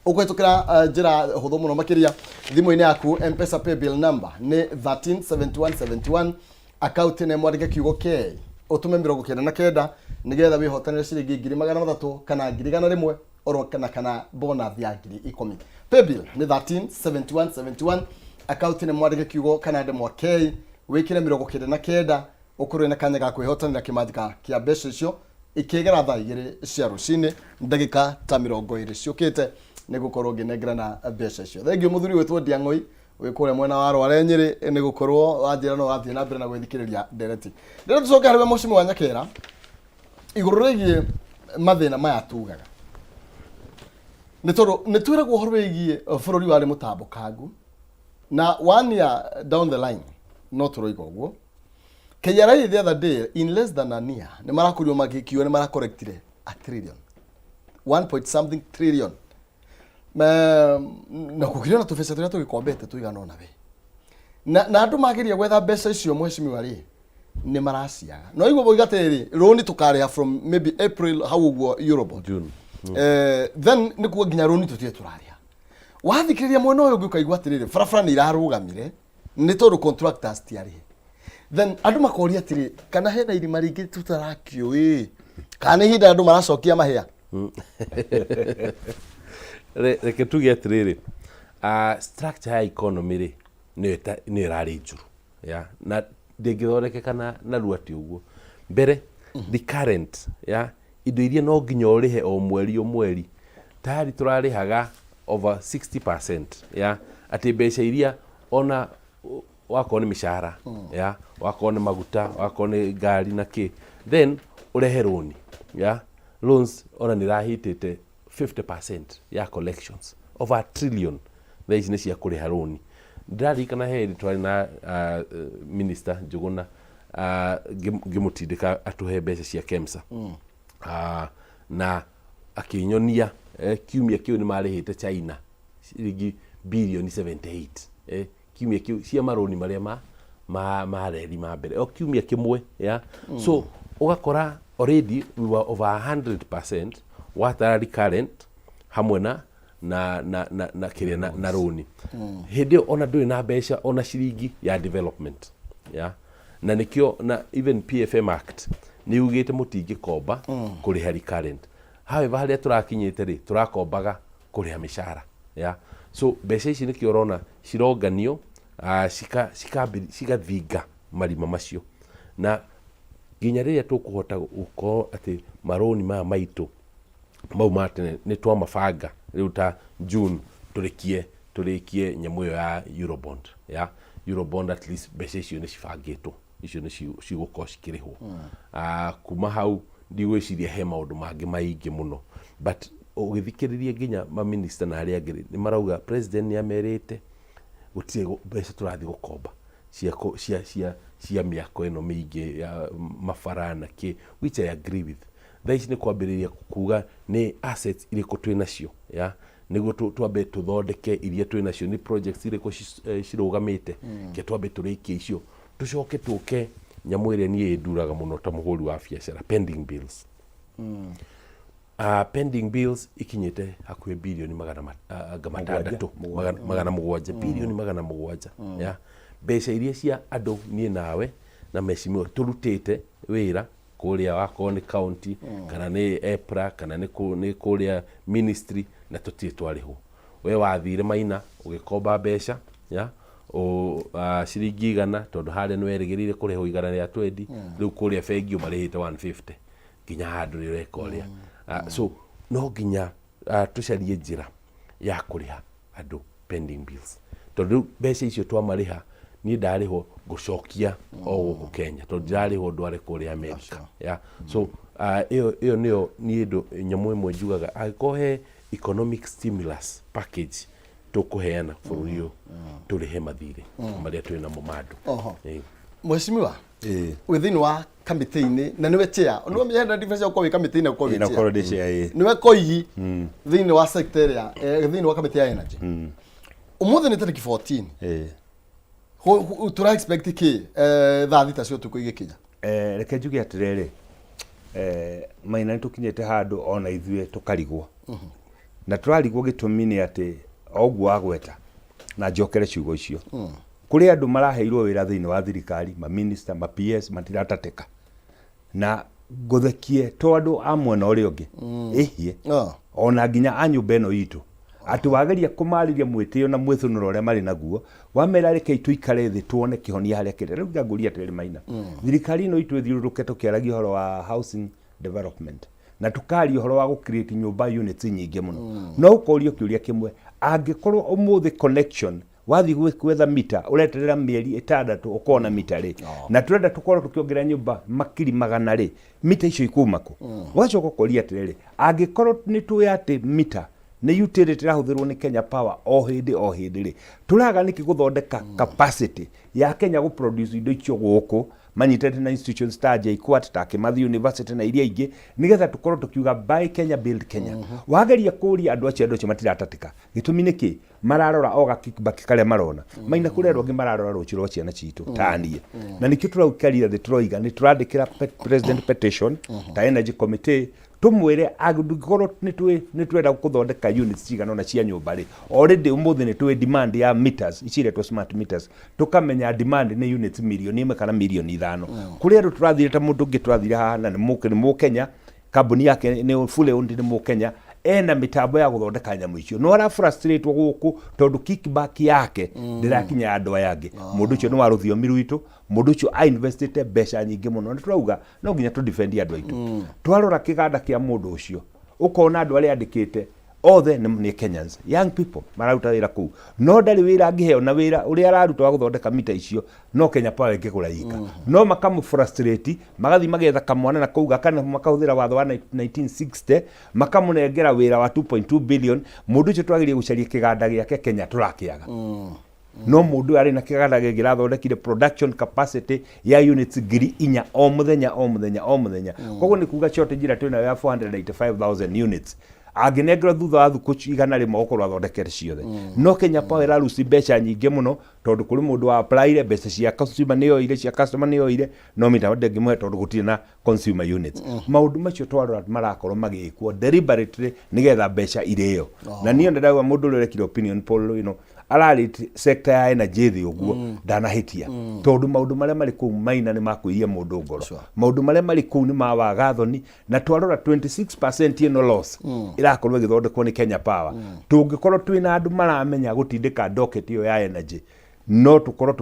ũkũhĩtũkĩra njĩra hũthũ mũno makĩria thimũ-inĩ yaku. M-Pesa paybill number nĩ 137171 account nĩ mwandĩke kiugo K ũtũme 99 nĩgetha wĩhotanĩre ciringi 300,000 kana 1,100 oro kana bonus ya 10,000. Paybill nĩ 137171 account nĩ mwandĩke kiugo kana ndemwa K wĩkĩre 99 ũkorwo na kanya ga kwĩhotanĩra kĩmanjĩka kĩa mbeca icio ikĩgera thaa 2 cia rũcinĩ ndagĩka ta 20 ciũkĩte nĩ gũkorwo ngĩnengerana mbeca icio. Thengiũ mũthuri wĩtwo Ndiang'oi wĩkũrĩa mwena wa Rware Nyĩrĩ nĩ gũkorwo wanjĩra no wathiĩ na mbere na gwĩthikĩrĩria ndereti. Rĩrĩa tũcoka harĩ we Mũcimo wa Nyakera igũrũ rĩgiĩ mathĩna maya tugaga nĩ tondũ nĩ twĩragwo ũhoro wĩgiĩ bũrũri warĩ mũtambũkangu na 1 year down the line no tũroiga ũguo. KRA the other day in less than a year nĩ marakorirwo magĩkio nĩ marakorrectire a trillion 1 trillion na kũgiria na tũbeca tũrĩa tũgĩkombete tũigana ona we na andũ mageria gwetha mbeca icio mheshimiwa rĩ nĩ maraciaga no igwo boiga atĩrĩ rũni tũkarĩha from maybe April hau ũguo Eurobond June then nĩ kuo nginya rũni tũtiĩ tũrarĩha. Wathikĩrĩria mwena ũyũ ũngĩ ũkaigua atĩrĩrĩ barabara nĩ irarũgamire nĩ tondũ contractors tiarĩhe. Then andũ makoria atĩrĩ kana hena irima rĩngĩ tũtarakĩũĩ kana ihinda andũ maracokia mahĩa. Reke tuge atĩrĩrĩ structure ya economy rĩ nĩ ĩrarĩ njũru na ndĩngĩthondekeka na ruati ũguo. Mbere the current indo iria no nginya ũrĩhe o mweri tayari tũrarĩhaga over 60% atĩ mbeca iria ona wakorwo nĩ mĩcara wakorwo nĩ maguta wakorwo nĩ ngari na kĩ then ũrehe rũni loans ona nĩ rahitĩte 50% ya collections over 1 trillion thaa ici nĩ cia kũrĩha rũni. Ndĩraririkana he twarĩ na minister Njũgũna ngĩmũtindĩka atũhe mbeca cia KEMSA na akĩnyonia kiumia kiu ni marihite China ciringi bilioni 78 kiumia kiu cia maroni maria ma reri ma mbere o kiumia kimwe ya so ugakora already we were over 100% water recurrent hamwe na kiria na roni hindi ona ndui na mbeca ona ciringi ya development ya na nikio na even PFM Act ni ugite mutingi komba kuriha recurrent however haria turakinyite ri turakombaga kuriha mishara ya so mbeca ici nikio rona cironganio cigathinga marima macio na nginya riria tukuhota gukorwo ati maroni maya maitu mau matene ni twamabanga riu ta June turikie nyamu yo ya Eurobond ya Eurobond at least mbeca icio ni cibangitwo icio ni cigukorwo cikirihwo kuma hau ndigwiciria he maundu mangi maingi muno but ugithikiriria nginya ma minister na aria angĩ ni marauga president ni amerite gutire mbeca turathi gukomba cia miako ino mingi ya mafarana ki which I agree with thaici ni kwambiriria kuga ni assets iriko twi nacio ya niguo twambe tuthondeke iria twi nacio ni projects iriko cirugamite ke twambe turikie icio tucoke tuke nyamu iria ni nduraga muno ta muhuri wa biashara pending bills pending bills ikinyite hakuhe bilioni magana mugwanja bilioni magana mugwanja ya mbeca iria cia andu nie nawe na mecimio turutite wira kuria wako ni county kana ni EPRA kana ni kuria ministry na tutie twariho we wathire maina ugikomba mbeca ya o ciringi igana tondu hare no erigirire kuriho igana ria 20 riu kuria fengio marihite 150 nginya handu ri rekoria so no nginya tucarie njira ya kuriha andu pending bills tondu mbeca icio twamariha ni ndariho gucokia o guku Kenya tondu ndariho ndware kuria America ya so iyo niyo ni ndo nyamu imwe njugaga akohe economic stimulus package tukuheana bũrũri turihe mathire maria twina mo madu Mheshimiwa within wa kamiti-ini na niwe chair niwe mjenda difference ya kwa kamiti-ini kwa ina chair niwe koigi thini wa sector ya thini wa kamiti ya energy umuthi ni tariki 14 tura expect ki thaa thita cio tukuige kinya reke njuge atirere maina tukinyete handu ona ithue tukarigwo na turarigwo gitumi ni ati oguo agweta na njokere ciugo icio kuri andu maraheirwo wira thini wa thirikari ma minister ma PS matiratateka na gothekie to andu amwe na uri ungi ihie ona nginya anyumba ino itu ati wageria kumariria mwitio na mwithunuro ria mari naguo wamera reke tuikare thi tuone kihonia haria kire riu ngaguria tere maina thirikari no itu thiuruke tukiaragia horo wa housing development na tukari horo wa create nyumba units nyingi muno no ukorio kiuria kimwe angikorwo umuthi connection wathi gwetha mita ureterera mieri 6 ukona mita ri na turenda tukorwo tukiongerera nyumba makiri magana ri mita icio ikuma ku wacoka koria tirere angikorwo ni tuyate mita ni utility rahuthirwo ni Kenya Power o hindi ri turaga niki guthondeka capacity ya Kenya go produce indo icio guku manyitete na institutions ta JKUAT ta Kimathi University na iria ingi nigetha tukorwo tukiuga buy Kenya build Kenya wageria kuria andu acio matiratatika gitumi niki mararora oga kickback kale marona maina kurerwo ngi mararora ruchiro ciana citu tanie na nikio turaukarira the troiga ni turandikira president petition ta energy committee tumwire agukorwo ni twenda kuthondeka units cigana na cia nyumba ri already umuthi ni twi demand ya meters iciretwo smart meters tukamenya demand ni units milioni 1 kana milioni 5 kuri andu turathire ta mundu ngi turathire haha na ni mu Kenya kambuni yake ni fully owned ni mu Kenya ena mitambo ya guthondeka nyamu icio no ara frustrate guku tondu kickback yake ndirakinya andu ayangi mundu ucio ni waruthiomi rwitu mundu ucio a investite mbeca nyingi muno ni turauga no nginya tu defend andu aitu twarora kiganda kia mundu ucio ukona andu aria andikite othe ni Kenyans young people mararuta wira ku no ndari wira ngiheo na wira uria araruta wa guthondeka mita icio no Kenya Power ingigura yika no makamu frustrate magathi magetha kamwana na kuuga kana makahuthira watho wa 1960 makamunengera wira wa 2.2 billion mundu ucio twagirie gucaria kiganda giake Kenya turakiaga no mundu ari na kiganda girathondekire production capacity ya units ngiri 4 o muthenya koguo ni kuuga shortage ira twina ya 485,000 units anginengera thutha wa thuku igana rimwe gukorwo athondekete ciothe no Kenya Power iraruci mbeca nyingi muno tondu kuri mundu wa apply mbeca cia consumer niyo ire cia customer niyo ire no mita ndenge mwe tondu gutire na consumer units maundu macio twarora marakorwo magikwo deliberately nigetha mbeca ireyo na niyo ndagwa mundu urekire opinion poll arari sector ya energy thi uguo ndanahitia tondu maundu maria mari ku maina ni makuiya mundu ngoro maundu maria mari ku ni mawaga thoni na twarora 26% ino loss irakorwo igithondekwo ni Kenya Power tungikorwo twina andu maramenya gutindika docket iyo ya energy no tukorwo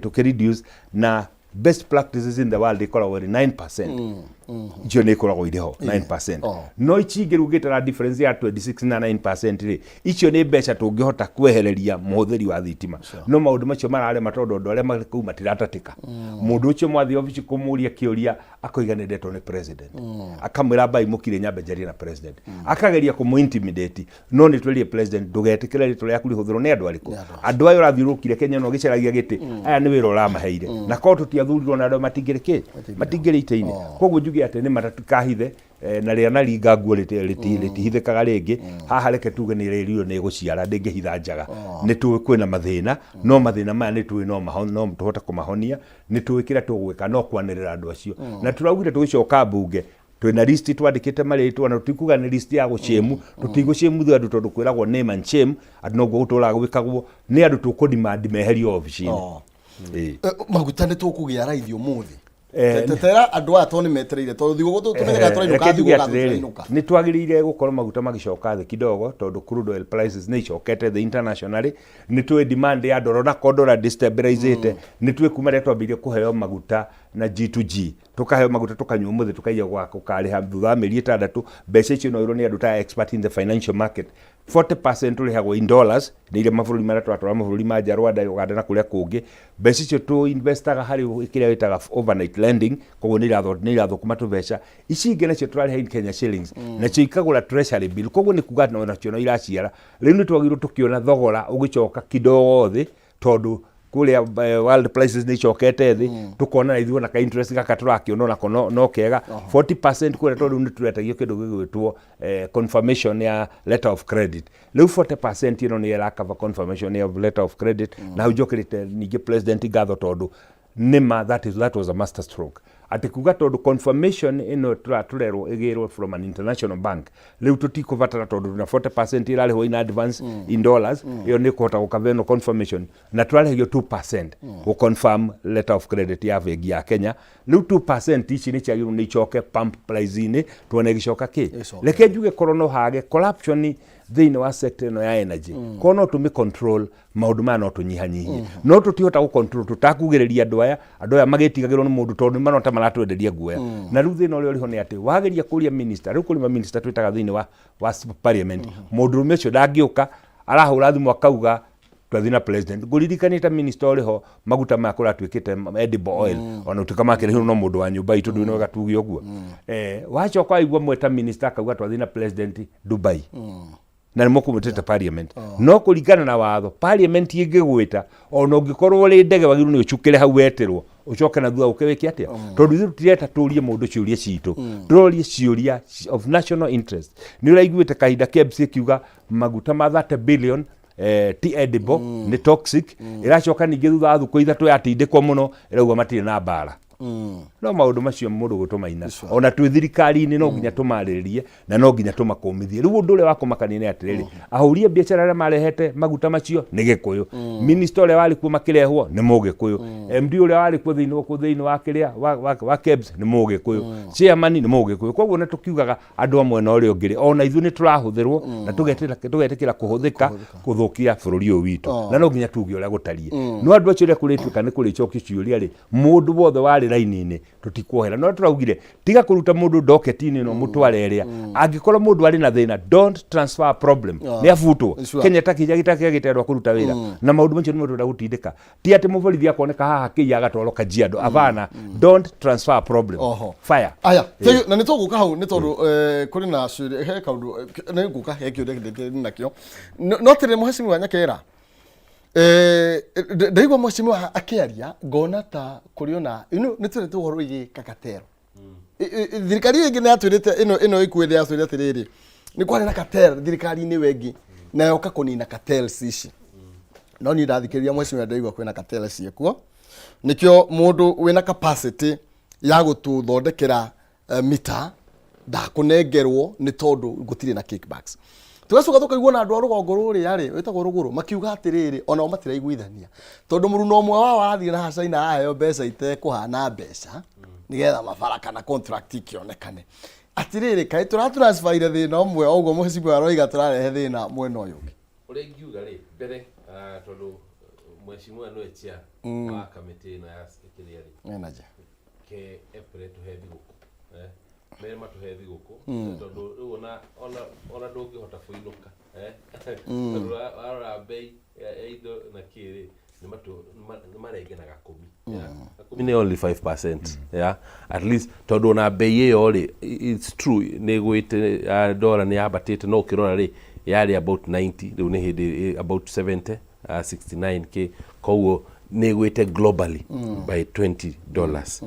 tukireduce na best practices in the world ikoragwo 9%. Icio nä ikoragwo irä ho 9%. No ici ingä rugä tara difference ya 26 na 9% rä icio nä mbeca tå ngä hota kwehereria mũhũthĩri wa thitima no maũndũ macio mararema tondũ andũ arĩa marĩ kũu matiratatĩka mũndũ ũcio mwathi obici kũmũria kĩũria akoiga nĩ ndetwo nĩ president akamwĩra mbai mũkire nyambe njarie na president akageria kũmũ-intimidate no nĩ twerie president ndũgetĩkĩre rĩtwa rĩaku rĩhũthĩrwo nĩ andũ arĩkũ andũ aya ũrathiũrũkire Kenya no gĩcaragia gĩtĩ aya nĩ wĩra ũramaheire na korwo tũtiathurirwo na andũ matingĩrĩ matingĩrĩ ita-inĩ koguo njuge atĩ nĩ matakahithe na rĩa na ringa nguo rĩtihithĩkaga rĩngĩ haha reke tuge nĩ rĩrirwo nĩ gũciara ndĩngĩhitha njaga nĩ tũĩ kwĩna mathĩna no mathĩna maya nĩ tũĩ no tũhote kũmahonia nĩ tũĩ kĩrĩa tũgwĩka no kwanĩrĩra andũ acio na tũraugire tũgĩcoka mbunge twina list twandĩkĩte marĩtwa na tũtikuga nĩ list ya gũcemu tũtigũcemithia andũ tondũ kwĩragwo name and shame andũ noguo gũtũraga gwĩkagwo nĩ andũ tũkũdemand meherio obici-inĩ maguta nĩ tũkũgĩa raithi ũmũthĩ tetera andũ aya tondũ metereire tondũ thigũkũ tũmenyaga tũrainũka thigũkũ nĩ twagĩrĩire gũkorwo maguta magĩcoka thĩ kidogo tondũ crude oil prices nĩ icokete thĩ internationally nĩ twĩ demand ya ndoro na kodora destabilizate nĩ twĩ kuma rĩa twambĩrĩrie kũheo maguta na G2G tukaheo maguta tukanyua mũthĩ tukaiya gwako karĩha thutha wa mĩeri 6 mbeca icio no irwo nĩ andũ ta expert in the financial market 40% ũrĩhagwo in dollars nĩ iria mabũrũri marĩa twatwara mabũrũri ma nja Rwanda Uganda na kũrĩa kũngĩ mbeca icio tu investaga harĩ kĩrĩa wĩtaga overnight lending koguo nĩ irathũkũma tũbeca ici ingĩ nacio tũrarĩha in Kenya shillings nacio ikagũra treasury bill koguo nĩ kuga nacio no iraciara rĩu nĩ twagĩrĩirwo tũkĩona thogora ũgĩcoka kidogo thĩ tondũ kuria world prices ni chokete thi tukona ithuo na ka interest gaka turakĩona nako no kega 40% kuria tondu ni turetagio kindu gĩgwĩtwo confirmation ya letter of credit rĩu 40% ino ni ĩrakava confirmation ya letter of credit na hau njokĩrĩte ningĩ president ngatho tondu nima that was a master stroke ati kuga tondu confirmation ino turerwo igirwo from an international bank riu tutikuvatara tondu na 40% irarihwo in advance in dollars iyo ni kuhota gukaveno confirmation na turarihio 2% go confirm letter of credit ya bengi ya Kenya riu 2% ici ni ciagirwo ni icoke pump price ini tuone gicoka ki reke njuge korwo hage corruption thĩinĩ wa sector ino ya energy ko no tumi control maundu ma no tunyihanyihie no tutihota gu control tutakugĩrĩria andũ aya magĩtigagĩrwo nĩ mũndũ tondu manota maratwenderia guoya na rĩu thĩna ũrĩa ũrĩho nĩ atĩ wageria kũria minister rĩu kũrĩ minister twĩtaga thĩinĩ wa parliament mũndũrũme ũcio ndangĩũka arahũra thimũ akauga twathi na president ngũririkanĩte minister ũrĩho maguta maya kũratuĩkĩte edible oil ona ũtuĩka makĩrĩhwo no mũndũ wa nyũmba itũ ndũĩ gatugi ũguo wacoka waigua mweta minister akauga twathi na president Dubai na nĩ mũkũmũtĩte parliament no kũringana na watho parliament ĩngĩgwĩta ona ũngĩkorwo ũrĩ ndege wagĩrĩirwo nĩ ũcukĩre hau weterwo ucoke na thutha ũkĩwĩke atĩa tondu ithuĩ tũtireta tũrie mũndũ ciũria citũ tũrorie ciũria of national interest nĩ ũraiguĩte kahinda KEBS ĩkiuga maguta ma 30 billion ti edible nĩ toxic ĩracoka ningĩ thutha wa thukũ ithatũ yatindĩkwo mũno ĩrauga matirĩ na mbara no maundu macio mũndũ gũtũmaina ona twĩ thirikari-inĩ no nginya tũmarĩrĩrie na no nginya tũmakũmithie rĩu ũndũ ũrĩa wa kũmakania nĩ atĩrĩrĩ ahũri a biacara arĩa marehete maguta macio nĩ gĩkũyũ minister ũrĩa warĩ kuo makĩrehwo nĩ mũgĩkũyũ MD ũrĩa warĩ kuo thĩinĩ wa kĩrĩa wa KEBS nĩ mũgĩkũyũ chairman nĩ mũgĩkũyũ koguo na tũkiugaga andũ amwe na ũrĩa ũngĩ ona ithuĩ nĩ tũrahũthĩrwo na tũgetĩkĩra kũhũthĩka gũthũkia bũrũri ũyũ witũ na no nginya tuge ũrĩa gũtariĩ no andũ acio ũrĩa kũrĩtuĩka nĩ kũrĩcokio ciũria rĩ mũndũ wothe warĩ raini-inĩ tutikuohera no turaugire tiga kuruta mundu docket-inĩ no mutware ĩrĩa angĩkorwo mundu arĩ na thĩna don't transfer problem nĩ abutwo Kenya gĩtendwa kũruta wĩra na maũndũ macio nĩ mũndũ gũtindĩka ti atĩ mũborithi akoneka haha kĩiya agatwarwo Kajiado avana don't transfer problem fire aya na nĩ tũgũka hau nĩ tondũ kũrĩ na ciũria he kaũndũ nĩ gũka he kĩũria kĩndĩkĩrĩ nakĩo no tĩrĩ mũhecimi wa Nyakera ndaigua mheshimiwa akĩaria ngona ta kũrĩ ona nĩ twĩrĩte ũhoro wĩgiĩ kakatero thirikari ĩngĩ nĩ yatwĩrĩte ĩno ĩkuĩthĩ yatwĩrĩte atĩrĩrĩ ni kwari na cartel thirikari-inĩ wengi na yoka kunina cartels ici no ni ndathikĩrĩria mweciria ndaigua kwĩna cartels ciekuo nikio mundu wina capacity ya gututhondekera mita ndakunengerwo ni tondu gutire na kickbacks tugacoka tukaigua na andu a rugongo ruri yari witagwo ruguru makiuga atiriri ona matiraiguithania tondu muruno umwe wa wathire na hacaina ayo mbeca itekuhana mbeca nigetha mabara kana contract ikionekane atiriri kai turatransfer thina umwe oguo muhicibu aroiga turarehe thina mwena uyu uri ngiuga ri mbere tondu mweshimua no etia wa kamiti na ya sekiria ri enaje ke epre to heavy guko mere matuhe thiguku tondu riu ona ndungihota kuinuka tondu arora bei ya indo na kiri ni marengenaga 10 ni only 5% yeah at least tondu na bei iyo ri it's true ni gwite dollar ni abatite no kirora ri yari about 90 riu ni hindi about 70 69k koguo ni gwite globally by $20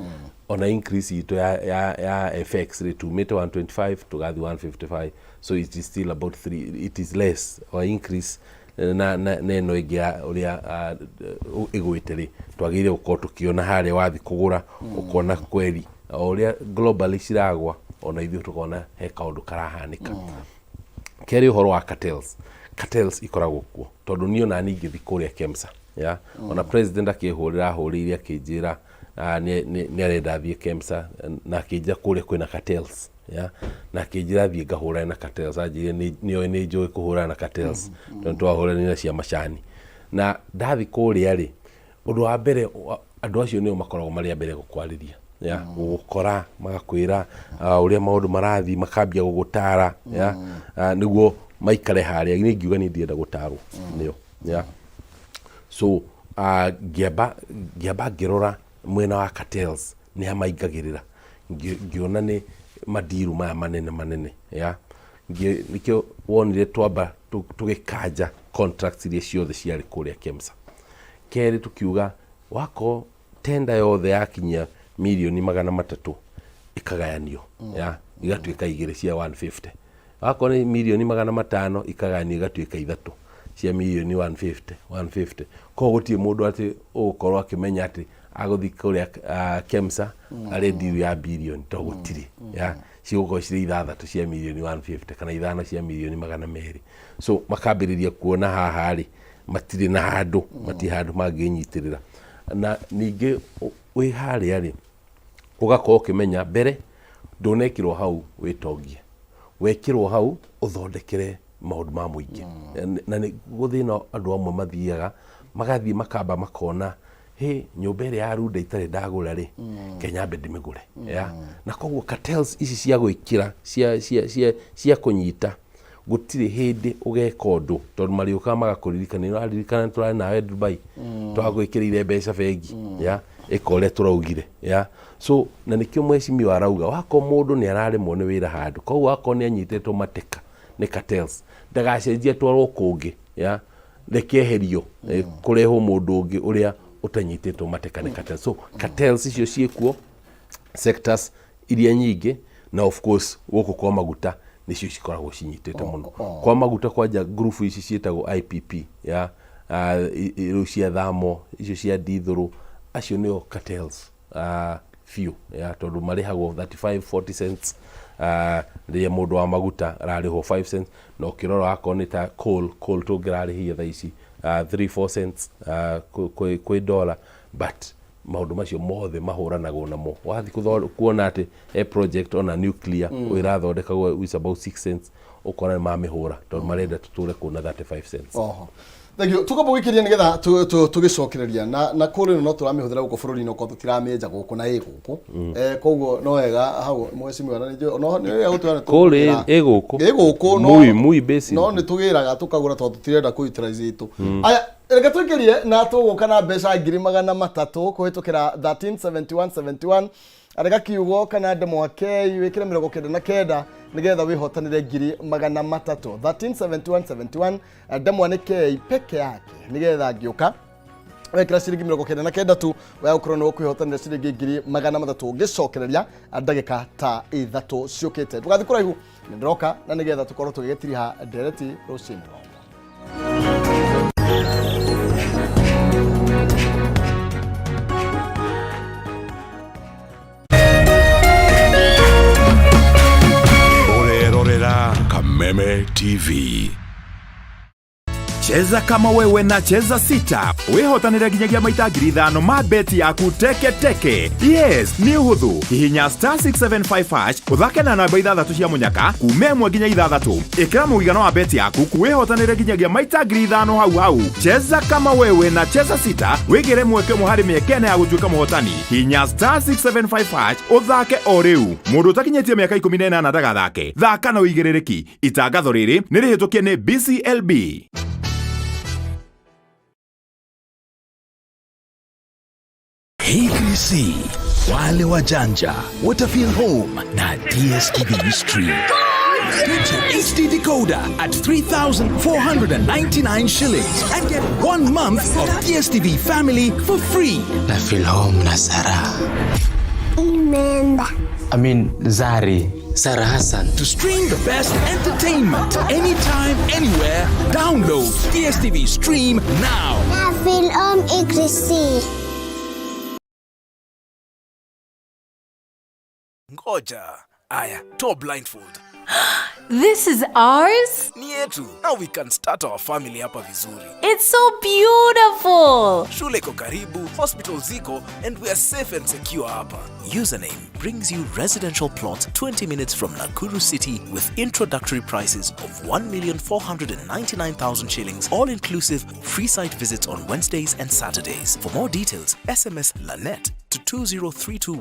on a increase ito ya FX rate to mete 125 to gathi 155 so it is still about 3 it is less or increase na no igia uria igwite ri twagire uko tukiona hare wathi kugura ukona kweli uria globally ciragwa ona ithio tukona he kaundu karahanika keri uhoro wa cartels ikoragwo kuo tondu niyo na ningi thikuria Kemsa ya ona president akihurira akijira ni arenda thie Kemsa na akija kuria kwina cartels ya na akijira thie ngahura na cartels ajire ni njoi kuhura na cartels tondu twahura ni cia macani na ndathi kuria ri undu wa mbere andu acio ni makoragwo mari mbere gukwariria ya gukora magakwira uria maundu marathi makambia gugutara ya niguo maikare haria ni ngiuga ni ndienda gutarwo niyo ya so giaba ngirora mwena wa cartels ni amaingagirira ngiona ni madiru maya manene ya nikio wonire twamba tugikanja contracts iria ciothe ciari kuria Kemsa keri tukiuga wako tenda yothe yakinya milioni 300 ikagayanio ya igatuika igire cia 150 wako ni milioni 500 ikagayanio igatuika ithatu cia milioni 150 ko gutie mundu ati ukorwa akimenya ati aguthi kuria Kemsa ari diru ya bilioni to gutire ya ciguko cire ithathatu cia milioni 150 kana ithano cia milioni 200 so makambiriria kuona haha ari matire na handu manginyitirira na ningi wi hari ari ugakorwo ukimenya mbere ndunekirwo hau witongie wekirwo hau uthondekere maundu ma muingi na ni guthina andu amwe mathiaga magathie makamba makona he nyumba iri ya runda itare ndagura ri Kenya mbe ndimigure ya na koguo cartels ici cia gwikira cia kunyita gutire hindi ugeka undu tondu mariuka magakuririkana no aririkana turari nawe Dubai twagwikirire mbeca bengi ya ikore turaugire ya so na nikio mwecimi warauga wako mundu ni araremwo ni wira handu koguo wako ni anyitetwo mateka ni cartels ndagacenjia twarwo kungi ya rekeherio kureho mundu ungi uria utanyitetwo mateka ni cartels so cartels icio ciekuo sectors iria nyingi na of course guku kwa maguta nicio cikoragwo cinyitete muno kwa maguta kwanja group ici cietagwo IPP ya cia thamo icio cia dithuru acio nio cartels few ya tondu marihagwo 35-40 cents ria mundu wa maguta rariho 5 cents no kiroro akonita coal tungirarihia tha ici 3-4 cents kwi dollar but maundu macio mothe mahuranagwo namo wathi kuona ati project on a nuclear irathondekagwo with about 6 cents ukora mamihura tondu marenda tuture kuna 35 cents thank you tukabugikiria nigetha tugicokereria na kuri no turamihũthĩra guko bururi no ko tutiramenja guko na iguko koguo no wega hau mweci mwana no ni ya gutwana kuri iguko muy basic no ni tugiraga tukagura to tutirenda ku utilize itu aya reka tukirie na tuguka na mbeca ngiri 300 kuhitukira 137171 arega kiugo kana ndemo ake wikire 99 nigetha wihotanire ngiri 300 137171 ndemo nike peke yake nigetha ngiuka wekira ciringi 99 tu wa ukorwo no kwihotanira ciringi 300 ngicokereria ndagika ta 3 ciukite tugathi kuraihu ndiroka na nigetha tukorwo tugigetiriha ndereti rucini Kameme TV. Cheza kama wewe na cheza sita. Wihotanire ginyagia maita 5,000 ma beti yaku teke teke. Yes, ni uhuthu. Hihinya *675# uthake na namba 6 cia munyaka kume mwe ginya 6. Ikira muigano wa beti yaku kuwihotanire ginyagia maita 5,000 hau hau. Cheza kama wewe na cheza sita. Wigire mweke muhari miekene ya gutuika muhotani. Hihinya *675# uthake o riu. Mundu utakinyetie miaka 18 ndagathake. Thaka na uigirereki. Itangatho riri ni rihitukie ni BCLB. HBC, wale wajanja, watafeel home na DSTV Stream. Get your HD decoder at 3,499 shillings and get 1 month of DSTV Family for free. Na feel home na Sarah. Zari. Sarah Hassan. To stream the best entertainment anytime, anywhere, download DSTV Stream now. Na feel home ikrisi. Ngoja. Aya, toa blindfold. This is ours? Ni yetu. Now we can start our family hapa vizuri. It's so beautiful. Shule iko karibu, hospital ziko, and we are safe and secure hapa. Username brings you residential plot 20 minutes from Nakuru City with introductory prices of 1,499,000 shillings, all inclusive, free site visits on Wednesdays and Saturdays. For more details, SMS Lanet to 20321